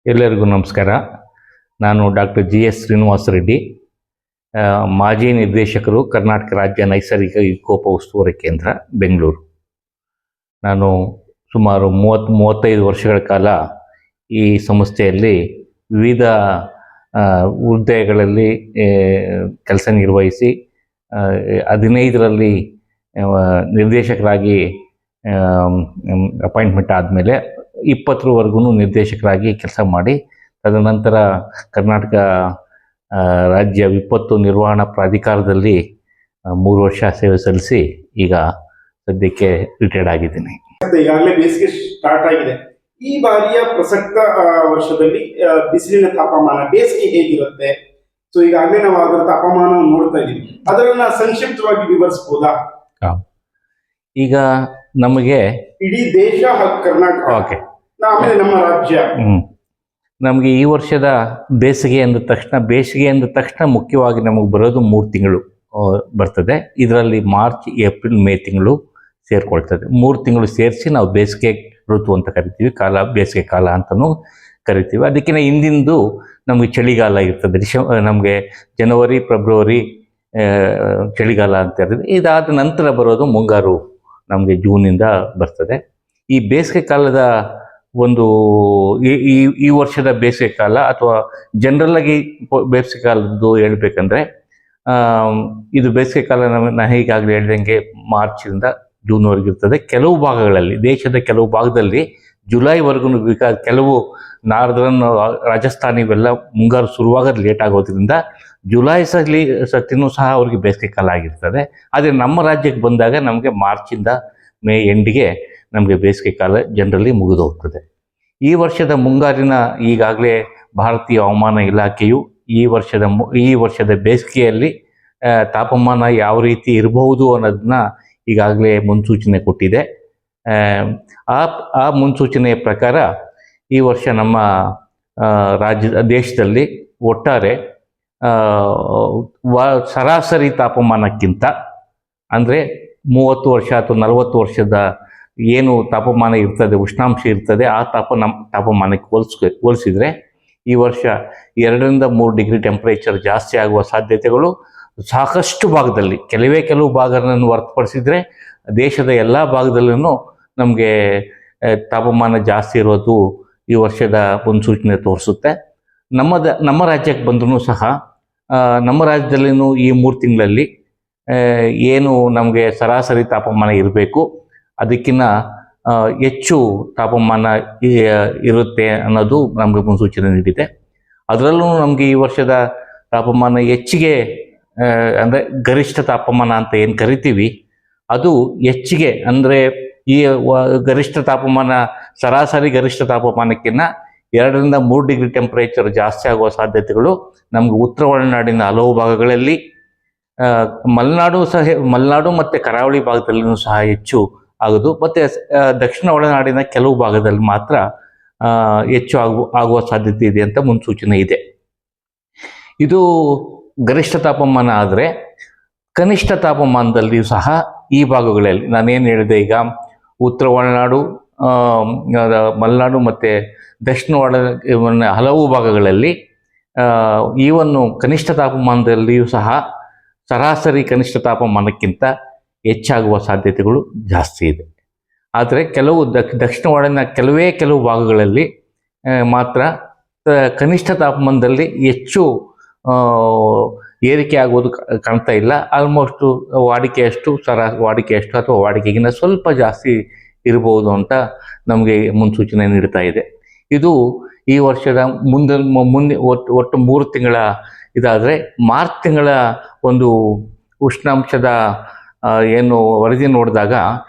ಎಲ್ಲರಿಗೂ ನಮಸ್ಕಾರ. ನಾನು ಡಾಕ್ಟರ್ GS ಶ್ರೀನಿವಾಸ ರೆಡ್ಡಿ, ಮಾಜಿ ನಿರ್ದೇಶಕರು, ಕರ್ನಾಟಕ ರಾಜ್ಯ ನೈಸರ್ಗಿಕ ವಿಕೋಪ ಉಸ್ತುವಾರಿ ಕೇಂದ್ರ, ಬೆಂಗಳೂರು. ನಾನು ಸುಮಾರು 30-35 ವರ್ಷಗಳ ಕಾಲ ಈ ಸಂಸ್ಥೆಯಲ್ಲಿ ವಿವಿಧ ಹುದ್ದೆಗಳಲ್ಲಿ ಕೆಲಸ ನಿರ್ವಹಿಸಿ 15ರಲ್ಲಿ ನಿರ್ದೇಶಕರಾಗಿ ಅಪಾಯಿಂಟ್ಮೆಂಟ್ ಆದಮೇಲೆ 20ರವರೆಗೂ ನಿರ್ದೇಶಕರಾಗಿ ಕೆಲಸ ಮಾಡಿ, ತದನಂತರ ಕರ್ನಾಟಕ ರಾಜ್ಯ ವಿಪತ್ತು ನಿರ್ವಹಣಾ ಪ್ರಾಧಿಕಾರದಲ್ಲಿ 3 ವರ್ಷ ಸೇವೆ ಸಲ್ಲಿಸಿ ಈಗ ಸದ್ಯಕ್ಕೆ ರಿಟೈರ್ಡ್ ಆಗಿದ್ದೀನಿ. ಈಗಾಗಲೇ ಬೇಸಿಗೆ ಸ್ಟಾರ್ಟ್ ಆಗಿದೆ. ಈ ಬಾರಿಯ ಪ್ರಸಕ್ತ ವರ್ಷದಲ್ಲಿ ಬಿಸಿಲಿನ ತಾಪಮಾನ, ಬೇಸಿಗೆ ಹೇಗಿರುತ್ತೆ? ಸೊ ಈಗಾಗಲೇ ನಾವು ಅದರ ತಾಪಮಾನ ನೋಡ್ತಾ ಇದ್ದೀವಿ, ಅದನ್ನ ಸಂಕ್ಷಿಪ್ತವಾಗಿ ವಿವರಿಸಬಹುದಾ? ಈಗ ನಮಗೆ ಇಡೀ ದೇಶ ಕರ್ನಾಟಕ, ಆಮೇಲೆ ನಮ್ಮ ರಾಜ್ಯ, ನಮಗೆ ಈ ವರ್ಷದ ಬೇಸಿಗೆ ಅಂದ ತಕ್ಷಣ ಮುಖ್ಯವಾಗಿ ನಮಗೆ ಬರೋದು 3 ತಿಂಗಳು ಬರ್ತದೆ. ಇದರಲ್ಲಿ ಮಾರ್ಚ್, ಏಪ್ರಿಲ್, ಮೇ ತಿಂಗಳು ಸೇರ್ಕೊಳ್ತದೆ. 3 ತಿಂಗಳು ಸೇರಿಸಿ ನಾವು ಬೇಸಿಗೆ ಋತು ಅಂತ ಕರಿತೀವಿ, ಬೇಸಿಗೆ ಕಾಲ ಅಂತಲೂ ಕರಿತೀವಿ. ಅದಕ್ಕಿಂತ ಹಿಂದಿಂದು ನಮಗೆ ಚಳಿಗಾಲ ಇರ್ತದೆ. ನಮಗೆ ಜನವರಿ, ಫೆಬ್ರವರಿ ಚಳಿಗಾಲ ಅಂತ ಇರ್ತದೆ. ಇದಾದ ನಂತರ ಬರೋದು ಮುಂಗಾರು, ನಮಗೆ ಜೂನಿಂದ ಬರ್ತದೆ. ಈ ಬೇಸಿಗೆ ಕಾಲದ ಈ ವರ್ಷದ ಬೇಸಿಗೆ ಕಾಲ ಅಥವಾ ಜನರಲ್ಲಾಗಿ ಬೇಸಿಗೆ ಕಾಲದ್ದು ಹೇಳ್ಬೇಕಂದ್ರೆ, ಇದು ಬೇಸಿಗೆ ಕಾಲ ನಾನು ಈಗಾಗಲೇ ಹೇಳ್ದಂಗೆ ಮಾರ್ಚಿಂದ ಜೂನ್ವರೆಗೆ ಇರ್ತದೆ. ಕೆಲವು ಭಾಗಗಳಲ್ಲಿ, ದೇಶದ ಕೆಲವು ಭಾಗದಲ್ಲಿ ಜುಲೈವರೆಗೂ, ಕೆಲವು ನಾರ್ದರ್ನ್ ರಾಜಸ್ಥಾನ ಇವೆಲ್ಲ ಮುಂಗಾರು ಶುರುವಾಗೋದು ಲೇಟ್ ಆಗೋದ್ರಿಂದ ಜುಲೈ ಸತಿನೂ ಸಹ ಅವ್ರಿಗೆ ಬೇಸಿಗೆ ಕಾಲ ಆಗಿರ್ತದೆ. ಆದರೆ ನಮ್ಮ ರಾಜ್ಯಕ್ಕೆ ಬಂದಾಗ ನಮಗೆ ಮಾರ್ಚಿಂದ ಮೇ ಎಂಡಿಗೆ ನಮಗೆ ಬೇಸಿಗೆ ಕಾಲ ಜನರಲಿ ಮುಗಿದು ಹೋಗ್ತದೆ. ಈ ವರ್ಷದ ಮುಂಗಾರಿನ ಈಗಾಗಲೇ ಭಾರತೀಯ ಹವಾಮಾನ ಇಲಾಖೆಯು ಈ ವರ್ಷದ ಬೇಸಿಗೆಯಲ್ಲಿ ತಾಪಮಾನ ಯಾವ ರೀತಿ ಇರಬಹುದು ಅನ್ನೋದನ್ನ ಈಗಾಗಲೇ ಮುನ್ಸೂಚನೆ ಕೊಟ್ಟಿದೆ. ಆ ಮುನ್ಸೂಚನೆಯ ಪ್ರಕಾರ ಈ ವರ್ಷ ನಮ್ಮ ದೇಶದಲ್ಲಿ ಒಟ್ಟಾರೆ ಸರಾಸರಿ ತಾಪಮಾನಕ್ಕಿಂತ, ಅಂದರೆ 30 ವರ್ಷ ಅಥವಾ 40 ವರ್ಷದ ಏನು ತಾಪಮಾನ ಇರ್ತದೆ, ಉಷ್ಣಾಂಶ ಇರ್ತದೆ, ಆ ತಾಪಮಾನಕ್ಕೆ ಹೋಲಿಸಿದರೆ ಈ ವರ್ಷ 2-3 ಡಿಗ್ರಿ ಟೆಂಪ್ರೇಚರ್ ಜಾಸ್ತಿ ಆಗುವ ಸಾಧ್ಯತೆಗಳು ಸಾಕಷ್ಟು ಭಾಗದಲ್ಲಿ, ಕೆಲವು ಭಾಗಗಳನ್ನು ಹೊರತುಪಡಿಸಿದರೆ ದೇಶದ ಎಲ್ಲ ಭಾಗದಲ್ಲೂ ನಮಗೆ ತಾಪಮಾನ ಜಾಸ್ತಿ ಇರೋದು ಈ ವರ್ಷದ ಮುನ್ಸೂಚನೆ ತೋರಿಸುತ್ತೆ. ನಮ್ಮ ರಾಜ್ಯಕ್ಕೆ ಬಂದರೂ ಸಹ ನಮ್ಮ ರಾಜ್ಯದಲ್ಲಿನೂ ಈ 3 ತಿಂಗಳಲ್ಲಿ ಏನು ನಮಗೆ ಸರಾಸರಿ ತಾಪಮಾನ ಇರಬೇಕು, ಅದಕ್ಕಿಂತ ಹೆಚ್ಚು ತಾಪಮಾನ ಇರುತ್ತೆ ಅನ್ನೋದು ನಮಗೆ ಮುನ್ಸೂಚನೆ ನೀಡಿದೆ. ಅದರಲ್ಲೂ ನಮಗೆ ಈ ವರ್ಷದ ತಾಪಮಾನ ಹೆಚ್ಚಿಗೆ, ಅಂದರೆ ಗರಿಷ್ಠ ತಾಪಮಾನ ಅಂತ ಏನು ಕರಿತೀವಿ, ಅದು ಹೆಚ್ಚಿಗೆ, ಅಂದರೆ ಈ ಗರಿಷ್ಠ ತಾಪಮಾನ ಸರಾಸರಿ ಗರಿಷ್ಠ ತಾಪಮಾನಕ್ಕಿಂತ 2-3 ಡಿಗ್ರಿ ಟೆಂಪ್ರೇಚರ್ ಜಾಸ್ತಿ ಆಗುವ ಸಾಧ್ಯತೆಗಳು ನಮಗೆ ಉತ್ತರ ಒಳನಾಡಿನ ಹಲವು ಭಾಗಗಳಲ್ಲಿ, ಮಲೆನಾಡು ಮತ್ತು ಕರಾವಳಿ ಭಾಗದಲ್ಲಿಯೂ ಸಹ ಹೆಚ್ಚು ಆಗೋದು, ಮತ್ತು ದಕ್ಷಿಣ ಒಳನಾಡಿನ ಕೆಲವು ಭಾಗದಲ್ಲಿ ಮಾತ್ರ ಹೆಚ್ಚು ಆಗುವ ಸಾಧ್ಯತೆ ಇದೆ ಅಂತ ಮುನ್ಸೂಚನೆ ಇದೆ. ಇದು ಗರಿಷ್ಠ ತಾಪಮಾನ. ಆದರೆ ಕನಿಷ್ಠ ತಾಪಮಾನದಲ್ಲಿಯೂ ಸಹ ಈ ಭಾಗಗಳಲ್ಲಿ ನಾನೇನು ಹೇಳಿದೆ, ಈಗ ಉತ್ತರ ಒಳನಾಡು, ಮಲೆನಾಡು ಮತ್ತು ದಕ್ಷಿಣ ಒಳನಾಡಿನ ಹಲವು ಭಾಗಗಳಲ್ಲಿ ಈವನ್ನು ಕನಿಷ್ಠ ತಾಪಮಾನದಲ್ಲಿಯೂ ಸಹ ಸರಾಸರಿ ಕನಿಷ್ಠ ತಾಪಮಾನಕ್ಕಿಂತ ಹೆಚ್ಚಾಗುವ ಸಾಧ್ಯತೆಗಳು ಜಾಸ್ತಿ ಇದೆ. ಆದರೆ ಕೆಲವು ದಕ್ಷಿಣ ಒಳಗಿನ ಕೆಲವು ಭಾಗಗಳಲ್ಲಿ ಮಾತ್ರ ಕನಿಷ್ಠ ತಾಪಮಾನದಲ್ಲಿ ಹೆಚ್ಚು ಏರಿಕೆ ಆಗೋದು ಕಾಣ್ತಾ ಇಲ್ಲ. ಆಲ್ಮೋಸ್ಟು ವಾಡಿಕೆಯಷ್ಟು ಅಥವಾ ವಾಡಿಕೆಗಿಂತ ಸ್ವಲ್ಪ ಜಾಸ್ತಿ ಇರಬಹುದು ಅಂತ ನಮಗೆ ಮುನ್ಸೂಚನೆ ನೀಡ್ತಾ ಇದೆ. ಇದು ಈ ವರ್ಷದ ಮುಂದೆ ಒಟ್ಟು 3 ತಿಂಗಳ ಇದಾದರೆ, ಮಾರ್ಚ್ ತಿಂಗಳ ಒಂದು ಉಷ್ಣಾಂಶದ ಏನು ವರದಿ ನೋಡಿದಾಗ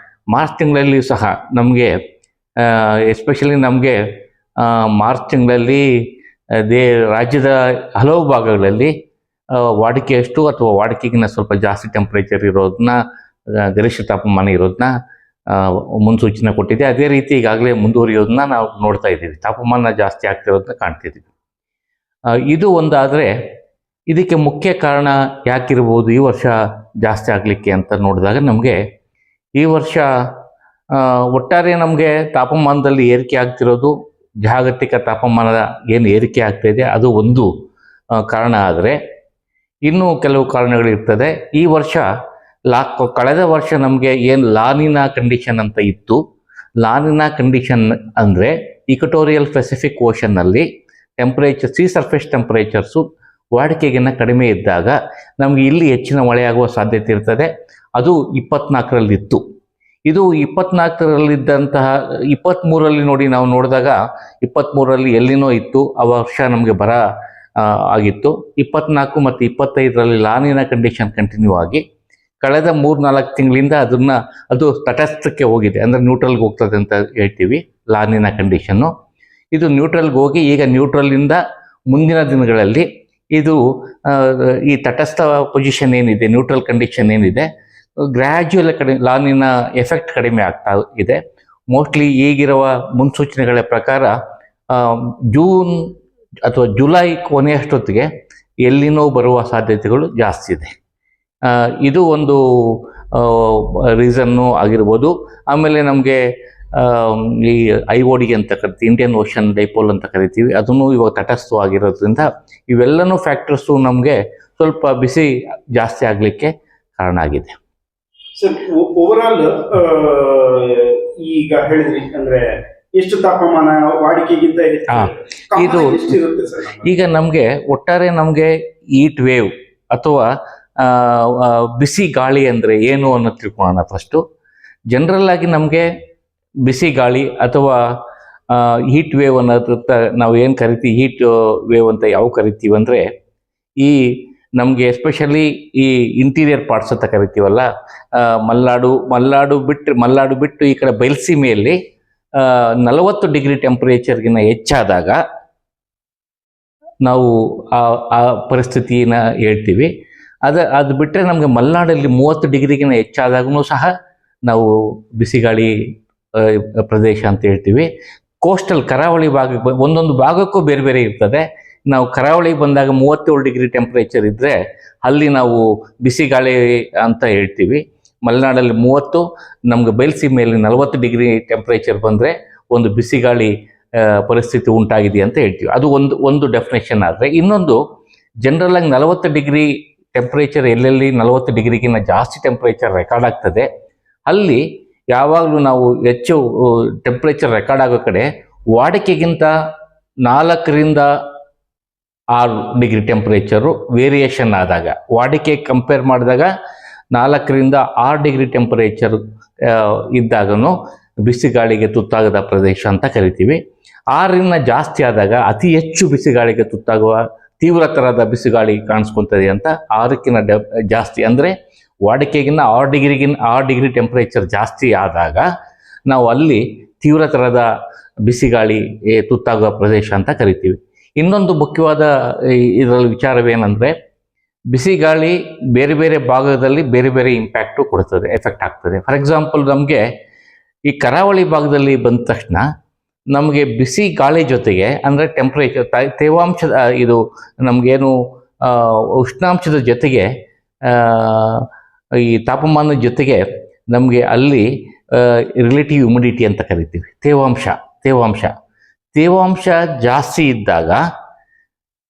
ಮಾರ್ಚ್ ತಿಂಗಳಲ್ಲಿ ಸಹ ನಮಗೆ, ಎಸ್ಪೆಷಲಿ ನಮಗೆ ಮಾರ್ಚ್ ತಿಂಗಳಲ್ಲಿ ರಾಜ್ಯದ ಹಲವು ಭಾಗಗಳಲ್ಲಿ ವಾಡಿಕೆಯಷ್ಟು ಅಥವಾ ವಾಡಿಕೆಗಿಂತ ಸ್ವಲ್ಪ ಜಾಸ್ತಿ ಟೆಂಪ್ರೇಚರ್ ಇರೋದನ್ನ, ಗರಿಷ್ಠ ತಾಪಮಾನ ಇರೋದನ್ನ ಮುನ್ಸೂಚನೆ ಕೊಟ್ಟಿದೆ. ಅದೇ ರೀತಿ ಈಗಾಗಲೇ ಮುಂದುವರಿಯೋದನ್ನ ನಾವು ನೋಡ್ತಾ ಇದ್ದೀವಿ, ತಾಪಮಾನ ಜಾಸ್ತಿ ಆಗ್ತಿರೋದನ್ನ ಕಾಣ್ತಿದ್ದೀವಿ. ಇದು ಒಂದಾದರೆ, ಇದಕ್ಕೆ ಮುಖ್ಯ ಕಾರಣ ಯಾಕಿರ್ಬೋದು ಈ ವರ್ಷ ಜಾಸ್ತಿ ಆಗಲಿಕ್ಕೆ ಅಂತ ನೋಡಿದಾಗ, ನಮಗೆ ಈ ವರ್ಷ ಒಟ್ಟಾರೆ ನಮಗೆ ತಾಪಮಾನದಲ್ಲಿ ಏರಿಕೆ ಆಗ್ತಿರೋದು ಜಾಗತಿಕ ತಾಪಮಾನ ಏನು ಏರಿಕೆ ಆಗ್ತಾ ಇದೆ ಅದು ಒಂದು ಕಾರಣ. ಆದರೆ ಇನ್ನೂ ಕೆಲವು ಕಾರಣಗಳಿರ್ತದೆ. ಈ ವರ್ಷ ಕಳೆದ ವರ್ಷ ನಮಗೆ ಏನು ಲಾನಿನಾ ಕಂಡೀಷನ್ ಅಂತ ಇತ್ತು. ಲಾನಿನಾ ಕಂಡೀಷನ್ ಅಂದರೆ ಇಕ್ವಟೋರಿಯಲ್ ಪೆಸಿಫಿಕ್ ಓಷನ್ನಲ್ಲಿ ಟೆಂಪ್ರೇಚರ್, ಸೀ ಸರ್ಫೇಸ್ ಟೆಂಪ್ರೇಚರ್ಸು ವಾಡಿಕೆಗಿನ್ನ ಕಡಿಮೆ ಇದ್ದಾಗ ನಮಗೆ ಇಲ್ಲಿ ಹೆಚ್ಚಿನ ಮಳೆಯಾಗುವ ಸಾಧ್ಯತೆ ಇರ್ತದೆ. ಅದು 24ರಲ್ಲಿತ್ತು. ಇದು 24ರಲ್ಲಿದ್ದಂತಹ 23ರಲ್ಲಿ ನಾವು ನೋಡಿದಾಗ 23ರಲ್ಲಿ ಎಲ್ಲಿನೋ ಇತ್ತು, ಆ ವರ್ಷ ನಮಗೆ ಬರ ಆಗಿತ್ತು. 24 ಮತ್ತು 25ರಲ್ಲಿ ಲಾನಿನಾ ಕಂಡೀಷನ್ ಕಂಟಿನ್ಯೂ ಆಗಿ ಕಳೆದ 3-4 ತಿಂಗಳಿಂದ ಅದು ತಟಸ್ಥಕ್ಕೆ ಹೋಗಿದೆ, ಅಂದರೆ ನ್ಯೂಟ್ರಲ್ಗೆ ಹೋಗ್ತದೆ ಅಂತ ಹೇಳ್ತೀವಿ ಲಾನಿನಾ ಕಂಡೀಷನ್ನು. ಇದು ನ್ಯೂಟ್ರಲ್ಗೆ ಹೋಗಿ ಈಗ ನ್ಯೂಟ್ರಲಿಂದ ಮುಂದಿನ ದಿನಗಳಲ್ಲಿ ಇದು ಈ ತಟಸ್ಥ ಪೊಸಿಷನ್ ಏನಿದೆ, ನ್ಯೂಟ್ರಲ್ ಕಂಡೀಷನ್ ಏನಿದೆ, ಗ್ರ್ಯಾಜುಯಲ್ ಲಾನಿನ ಎಫೆಕ್ಟ್ ಕಡಿಮೆ ಆಗ್ತಾ ಇದೆ. ಮೋಸ್ಟ್ಲಿ ಈಗಿರುವ ಮುನ್ಸೂಚನೆಗಳ ಪ್ರಕಾರ ಜೂನ್ ಅಥವಾ ಜುಲೈ ಕೊನೆಯಷ್ಟೊತ್ತಿಗೆ ಎಲ್ಲಿನೋ ಬರುವ ಸಾಧ್ಯತೆಗಳು ಜಾಸ್ತಿ ಇದೆ. ಇದು ಒಂದು ರೀಸನ್ನು ಆಗಿರ್ಬೋದು. ಆಮೇಲೆ ನಮಗೆ ಈ IOD ಅಂತ ಕರಿತೀವಿ, ಇಂಡಿಯನ್ ಓಷನ್ ಡೈಪೋಲ್ ಅಂತ ಕರಿತೀವಿ, ಅದನ್ನು ಇವಾಗ ತಟಸ್ಥವಾಗಿರೋದ್ರಿಂದ ಇವೆಲ್ಲನೂ ಫ್ಯಾಕ್ಟರ್ಸು ನಮಗೆ ಸ್ವಲ್ಪ ಬಿಸಿ ಜಾಸ್ತಿ ಆಗಲಿಕ್ಕೆ ಕಾರಣ ಆಗಿದೆ. ಸರ್, ಓವರಾಲ್ ಈಗ ಹೇಳಿದ್ರಿ ಅಂದ್ರೆ ಎಷ್ಟು ತಾಪಮಾನ ವಾಡಿಕೆಗಿಂತ ಇದು ಈಗ ನಮಗೆ ಒಟ್ಟಾರೆ ನಮಗೆ ಹೀಟ್ ವೇವ್ ಅಥವಾ ಬಿಸಿ ಗಾಳಿ ಅಂದರೆ ಏನು ಅನ್ನೋ ತಿಳ್ಕೊಳ್ಳೋಣ. ಫಸ್ಟು ಜನರಲ್ ಆಗಿ ನಮಗೆ ಬಿಸಿ ಗಾಳಿ ಅಥವಾ ಹೀಟ್ ವೇವ್ ಅನ್ನೋದು ನಾವು ಏನು ಕರಿತೀವಿ, ಹೀಟ್ ವೇವ್ ಅಂತ ಯಾವ ಕರಿತೀವಿ ಅಂದರೆ, ಈ ನಮಗೆ ಎಸ್ಪೆಷಲಿ ಈ ಇಂಟೀರಿಯರ್ ಪಾರ್ಟ್ಸ್ ಅಂತ ಕರಿತೀವಲ್ಲ, ಮಲ್ನಾಡು ಬಿಟ್ಟು ಈ ಕಡೆ ಬಯಲುಸೀಮೆಯಲ್ಲಿ 40 ಡಿಗ್ರಿ ಟೆಂಪರೇಚರ್ಗಿನ್ನ ಹೆಚ್ಚಾದಾಗ ನಾವು ಆ ಪರಿಸ್ಥಿತಿನ ಹೇಳ್ತೀವಿ. ಅದು ಬಿಟ್ಟರೆ ನಮಗೆ ಮಲೆನಾಡಲ್ಲಿ 30 ಡಿಗ್ರಿಗಿನ್ನ ಹೆಚ್ಚಾದಾಗೂ ಸಹ ನಾವು ಬಿಸಿಗಾಳಿ ಪ್ರದೇಶ ಅಂತ ಹೇಳ್ತೀವಿ. ಕೋಸ್ಟಲ್ ಕರಾವಳಿ ಭಾಗಕ್ಕೆ ಒಂದೊಂದು ಭಾಗಕ್ಕೂ ಬೇರೆ ಬೇರೆ ಇರ್ತದೆ. ನಾವು ಕರಾವಳಿಗೆ ಬಂದಾಗ 37 ಡಿಗ್ರಿ ಟೆಂಪ್ರೇಚರ್ ಇದ್ದರೆ ಅಲ್ಲಿ ನಾವು ಬಿಸಿಗಾಳಿ ಅಂತ ಹೇಳ್ತೀವಿ. ಮಲೆನಾಡಲ್ಲಿ 30, ನಮಗೆ ಬಯಲುಸೀಮೆಯಲ್ಲಿ 40 ಡಿಗ್ರಿ ಟೆಂಪ್ರೇಚರ್ ಬಂದರೆ ಒಂದು ಬಿಸಿಗಾಳಿ ಪರಿಸ್ಥಿತಿ ಉಂಟಾಗಿದೆ ಅಂತ ಹೇಳ್ತೀವಿ. ಅದು ಒಂದು ಡೆಫಿನೇಷನ್. ಆದರೆ ಇನ್ನೊಂದು ಜನರಲಾಗಿ 40 ಡಿಗ್ರಿ ಟೆಂಪ್ರೇಚರ್ ಎಲ್ಲೆಲ್ಲಿ 40 ಡಿಗ್ರಿಗಿನ್ನ ಜಾಸ್ತಿ ಟೆಂಪ್ರೇಚರ್ ರೆಕಾರ್ಡ್ ಆಗ್ತದೆ ಅಲ್ಲಿ ಯಾವಾಗಲೂ ನಾವು ಹೆಚ್ಚು ಟೆಂಪ್ರೇಚರ್ ರೆಕಾರ್ಡ್ ಆಗೋ ಕಡೆ ವಾಡಿಕೆಗಿಂತ 4ರಿಂದ 6 ಡಿಗ್ರಿ ಟೆಂಪ್ರೇಚರು ವೇರಿಯೇಷನ್ ಆದಾಗ, ವಾಡಿಕೆ ಕಂಪೇರ್ ಮಾಡಿದಾಗ 4ರಿಂದ 6 ಡಿಗ್ರಿ ಟೆಂಪರೇಚರ್ ಇದ್ದಾಗನು ಬಿಸಿಗಾಳಿಗೆ ತುತ್ತಾಗದ ಪ್ರದೇಶ ಅಂತ ಕರಿತೀವಿ. 6ರಿಂದ ಜಾಸ್ತಿ ಆದಾಗ ಅತಿ ಹೆಚ್ಚು ಬಿಸಿಗಾಳಿಗೆ ತುತ್ತಾಗುವ ತೀವ್ರತರದ ಬಿಸಿಗಾಳಿ ಕಾಣಿಸ್ಕೊತದೆ ಅಂತ. 6ಕ್ಕಿಂತ ಜಾಸ್ತಿ ಅಂದರೆ ವಾಡಿಕೆಗಿನ್ನ 6 ಡಿಗ್ರಿ ಟೆಂಪರೇಚರ್ ಜಾಸ್ತಿ ಆದಾಗ ನಾವು ಅಲ್ಲಿ ತೀವ್ರತರದ ಬಿಸಿಗಾಳಿ ತುತ್ತಾಗುವ ಪ್ರದೇಶ ಅಂತ ಕರಿತೀವಿ. ಇನ್ನೊಂದು ಮುಖ್ಯವಾದ ಇದರಲ್ಲಿ ವಿಚಾರವೇನೆಂದರೆ, ಬಿಸಿಗಾಳಿ ಬೇರೆ ಬೇರೆ ಭಾಗದಲ್ಲಿ ಬೇರೆ ಬೇರೆ ಇಂಪ್ಯಾಕ್ಟು ಕೊಡ್ತದೆ, ಎಫೆಕ್ಟ್ ಆಗ್ತದೆ. ಫಾರ್ ಎಕ್ಸಾಂಪಲ್, ನಮಗೆ ಈ ಕರಾವಳಿ ಭಾಗದಲ್ಲಿ ಬಂದ ತಕ್ಷಣ ನಮಗೆ ಬಿಸಿ ಗಾಳಿ ಜೊತೆಗೆ ಅಂದರೆ ಟೆಂಪ್ರೇಚರ್, ತೇವಾಂಶದ ಇದು ನಮಗೇನು ಉಷ್ಣಾಂಶದ ಜೊತೆಗೆ ಈ ತಾಪಮಾನದ ಜೊತೆಗೆ ನಮಗೆ ಅಲ್ಲಿ ರಿಲೇಟಿವ್ ಹ್ಯುಮಿಡಿಟಿ ಅಂತ ಕರಿತೀವಿ, ತೇವಾಂಶ ಜಾಸ್ತಿ ಇದ್ದಾಗ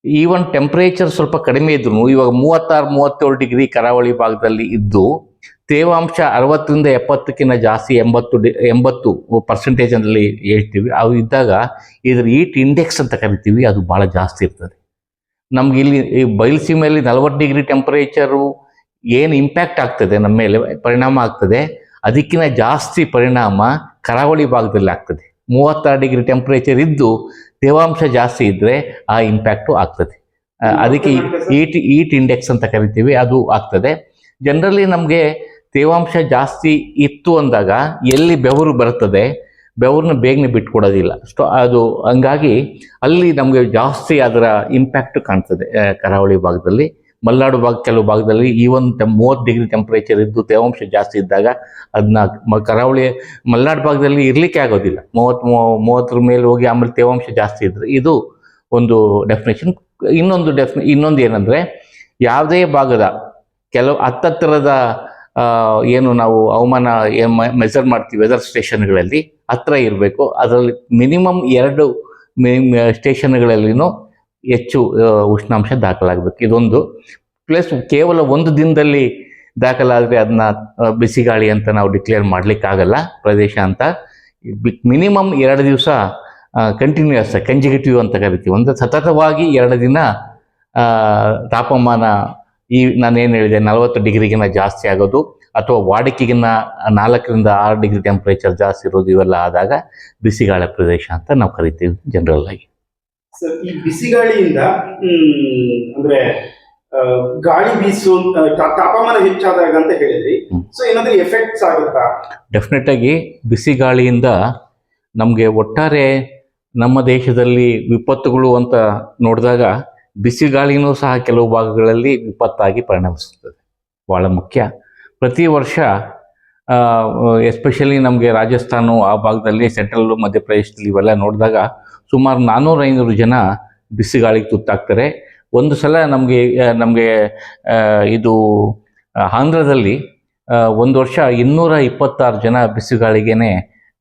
ಈವನ್ ಟೆಂಪ್ರೇಚರ್ ಸ್ವಲ್ಪ ಕಡಿಮೆ ಇದ್ರು, ಇವಾಗ 36-37 ಡಿಗ್ರಿ ಕರಾವಳಿ ಭಾಗದಲ್ಲಿ ಇದ್ದು ತೇವಾಂಶ 60ರಿಂದ 70ಕ್ಕಿಂತ ಜಾಸ್ತಿ 80% ಹೇಳ್ತೀವಿ. ಅವು ಇದ್ದಾಗ ಇದ್ರ ಹೀಟ್ ಇಂಡೆಕ್ಸ್ ಅಂತ ಕರಿತೀವಿ, ಅದು ಭಾಳ ಜಾಸ್ತಿ ಇರ್ತದೆ. ನಮ್ಗೆ ಇಲ್ಲಿ ಈ ಬಯಲುಸೀಮೆಯಲ್ಲಿ 40 ಡಿಗ್ರಿ ಟೆಂಪರೇಚರು ಏನು ಇಂಪ್ಯಾಕ್ಟ್ ಆಗ್ತದೆ, ನಮ್ಮ ಮೇಲೆ ಪರಿಣಾಮ ಆಗ್ತದೆ, ಅದಕ್ಕಿಂತ ಜಾಸ್ತಿ ಪರಿಣಾಮ ಕರಾವಳಿ ಭಾಗದಲ್ಲಿ ಆಗ್ತದೆ. 36 ಡಿಗ್ರಿ ಟೆಂಪರೇಚರ್ ಇದ್ದು ತೇವಾಂಶ ಜಾಸ್ತಿ ಇದ್ದರೆ ಆ ಇಂಪ್ಯಾಕ್ಟು ಆಗ್ತದೆ. ಅದಕ್ಕೆ ಹೀಟ್ ಇಂಡೆಕ್ಸ್ ಅಂತ ಕರಿತೀವಿ, ಅದು ಆಗ್ತದೆ. ಜನರಲಿ ನಮಗೆ ತೇವಾಂಶ ಜಾಸ್ತಿ ಇತ್ತು ಅಂದಾಗ ಎಲ್ಲಿ ಬೆವರು ಬರ್ತದೆ, ಬೆವರನ್ನ ಬೇಗನೆ ಬಿಟ್ಕೊಡೋದಿಲ್ಲ. ಅದು ಹಂಗಾಗಿ ಅಲ್ಲಿ ನಮಗೆ ಜಾಸ್ತಿ ಅದರ ಇಂಪ್ಯಾಕ್ಟ್ ಕಾಣ್ತದೆ ಕರಾವಳಿ ಭಾಗದಲ್ಲಿ. ಮಲೆನಾಡು ಕೆಲವು ಭಾಗದಲ್ಲಿ ಈವನ್ 30 ಡಿಗ್ರಿ ಟೆಂಪರೇಚರ್ ಇದ್ದು ತೇವಾಂಶ ಜಾಸ್ತಿ ಇದ್ದಾಗ ಅದನ್ನ ಮಲೆನಾಡು ಭಾಗದಲ್ಲಿ ಇರಲಿಕ್ಕೆ ಆಗೋದಿಲ್ಲ. 30 ಮೇಲೆ ಹೋಗಿ ಆಮೇಲೆ ತೇವಾಂಶ ಜಾಸ್ತಿ ಇದ್ರೆ ಇದು ಒಂದು ಡೆಫಿನೇಷನ್. ಇನ್ನೊಂದು ಏನಂದರೆ, ಯಾವುದೇ ಭಾಗದ ಕೆಲವು ಹತ್ತರದ ಏನು ನಾವು ಹವಾಮಾನ ಮೆಜರ್ ಮಾಡ್ತೀವಿ ವೆದರ್ ಸ್ಟೇಷನ್ಗಳಲ್ಲಿ ಹತ್ತಿರ ಇರಬೇಕು. ಅದರಲ್ಲಿ ಮಿನಿಮಮ್ 2 ಸ್ಟೇಷನ್ಗಳಲ್ಲಿನೂ ಹೆಚ್ಚು ಉಷ್ಣಾಂಶ ದಾಖಲಾಗಬೇಕು. ಇದೊಂದು ಪ್ಲಸ್ ಕೇವಲ ಒಂದು ದಿನದಲ್ಲಿ ದಾಖಲಾದರೆ ಅದನ್ನ ಬಿಸಿಗಾಳಿ ಅಂತ ನಾವು ಡಿಕ್ಲೇರ್ ಮಾಡಲಿಕ್ಕಾಗಲ್ಲ ಪ್ರದೇಶ ಅಂತ. ಮಿನಿಮಮ್ 2 ದಿವಸ ಕಂಟಿನ್ಯೂಯಸ್ ಕಂಜಿಕ್ಯೂಟಿವ್ ಅಂತ ಕರಿತೀವಿ, ಒಂದು ಸತತವಾಗಿ 2 ದಿನ ತಾಪಮಾನ ನಾನೇನು ಹೇಳಿದೆ 40 ಡಿಗ್ರಿಗಿನ್ನ ಜಾಸ್ತಿ ಆಗೋದು ಅಥವಾ ವಾಡಿಕೆಗಿನ್ನ 4 ರಿಂದ 6 ಡಿಗ್ರಿ ಟೆಂಪ್ರೇಚರ್ ಜಾಸ್ತಿ ಇರೋದು, ಇವೆಲ್ಲ ಆದಾಗ ಬಿಸಿಗಾಳಿ ಪ್ರದೇಶ ಅಂತ ನಾವು ಕರಿತೀವಿ ಜನರಲ್ ಆಗಿ. ಸರ್, ಈ ಬಿಸಿಗಾಳಿಯಿಂದ ಅಂದ್ರೆ ಗಾಳಿ ಬೀಸುವ ತಾಪಮಾನ ಹೆಚ್ಚಾದಾಗ ಅಂತ ಹೇಳಿದ್ರಿ, ಸೊ ಏನಾದ್ರೂ ಎಫೆಕ್ಟ್ಸ್ ಆಗುತ್ತಾ? ಡೆಫಿನೆಟ್ ಆಗಿ ಬಿಸಿಗಾಳಿಯಿಂದ ನಮಗೆ ಒಟ್ಟಾರೆ ನಮ್ಮ ದೇಶದಲ್ಲಿ ವಿಪತ್ತುಗಳು ಅಂತ ನೋಡಿದಾಗ ಬಿಸಿಗಾಳಿನೂ ಸಹ ಕೆಲವು ಭಾಗಗಳಲ್ಲಿ ವಿಪತ್ತಾಗಿ ಪರಿಣಮಿಸುತ್ತದೆ. ಭಾಳ ಮುಖ್ಯ. ಪ್ರತಿ ವರ್ಷ ಎಸ್ಪೆಷಲಿ ನಮಗೆ ರಾಜಸ್ಥಾನ ಆ ಭಾಗದಲ್ಲಿ, ಸೆಂಟ್ರಲ್ ಮಧ್ಯಪ್ರದೇಶದಲ್ಲಿ ಇವೆಲ್ಲ ನೋಡಿದಾಗ ಸುಮಾರು 400-500 ಜನ ಬಿಸಿಗಾಳಿಗೆ ತುತ್ತಾಗ್ತಾರೆ. ಒಂದು ಸಲ ನಮಗೆ ಇದು ಆಂಧ್ರದಲ್ಲಿ ಒಂದು ವರ್ಷ 226 ಜನ ಬಿಸಿಗಾಳಿಗೇನೆ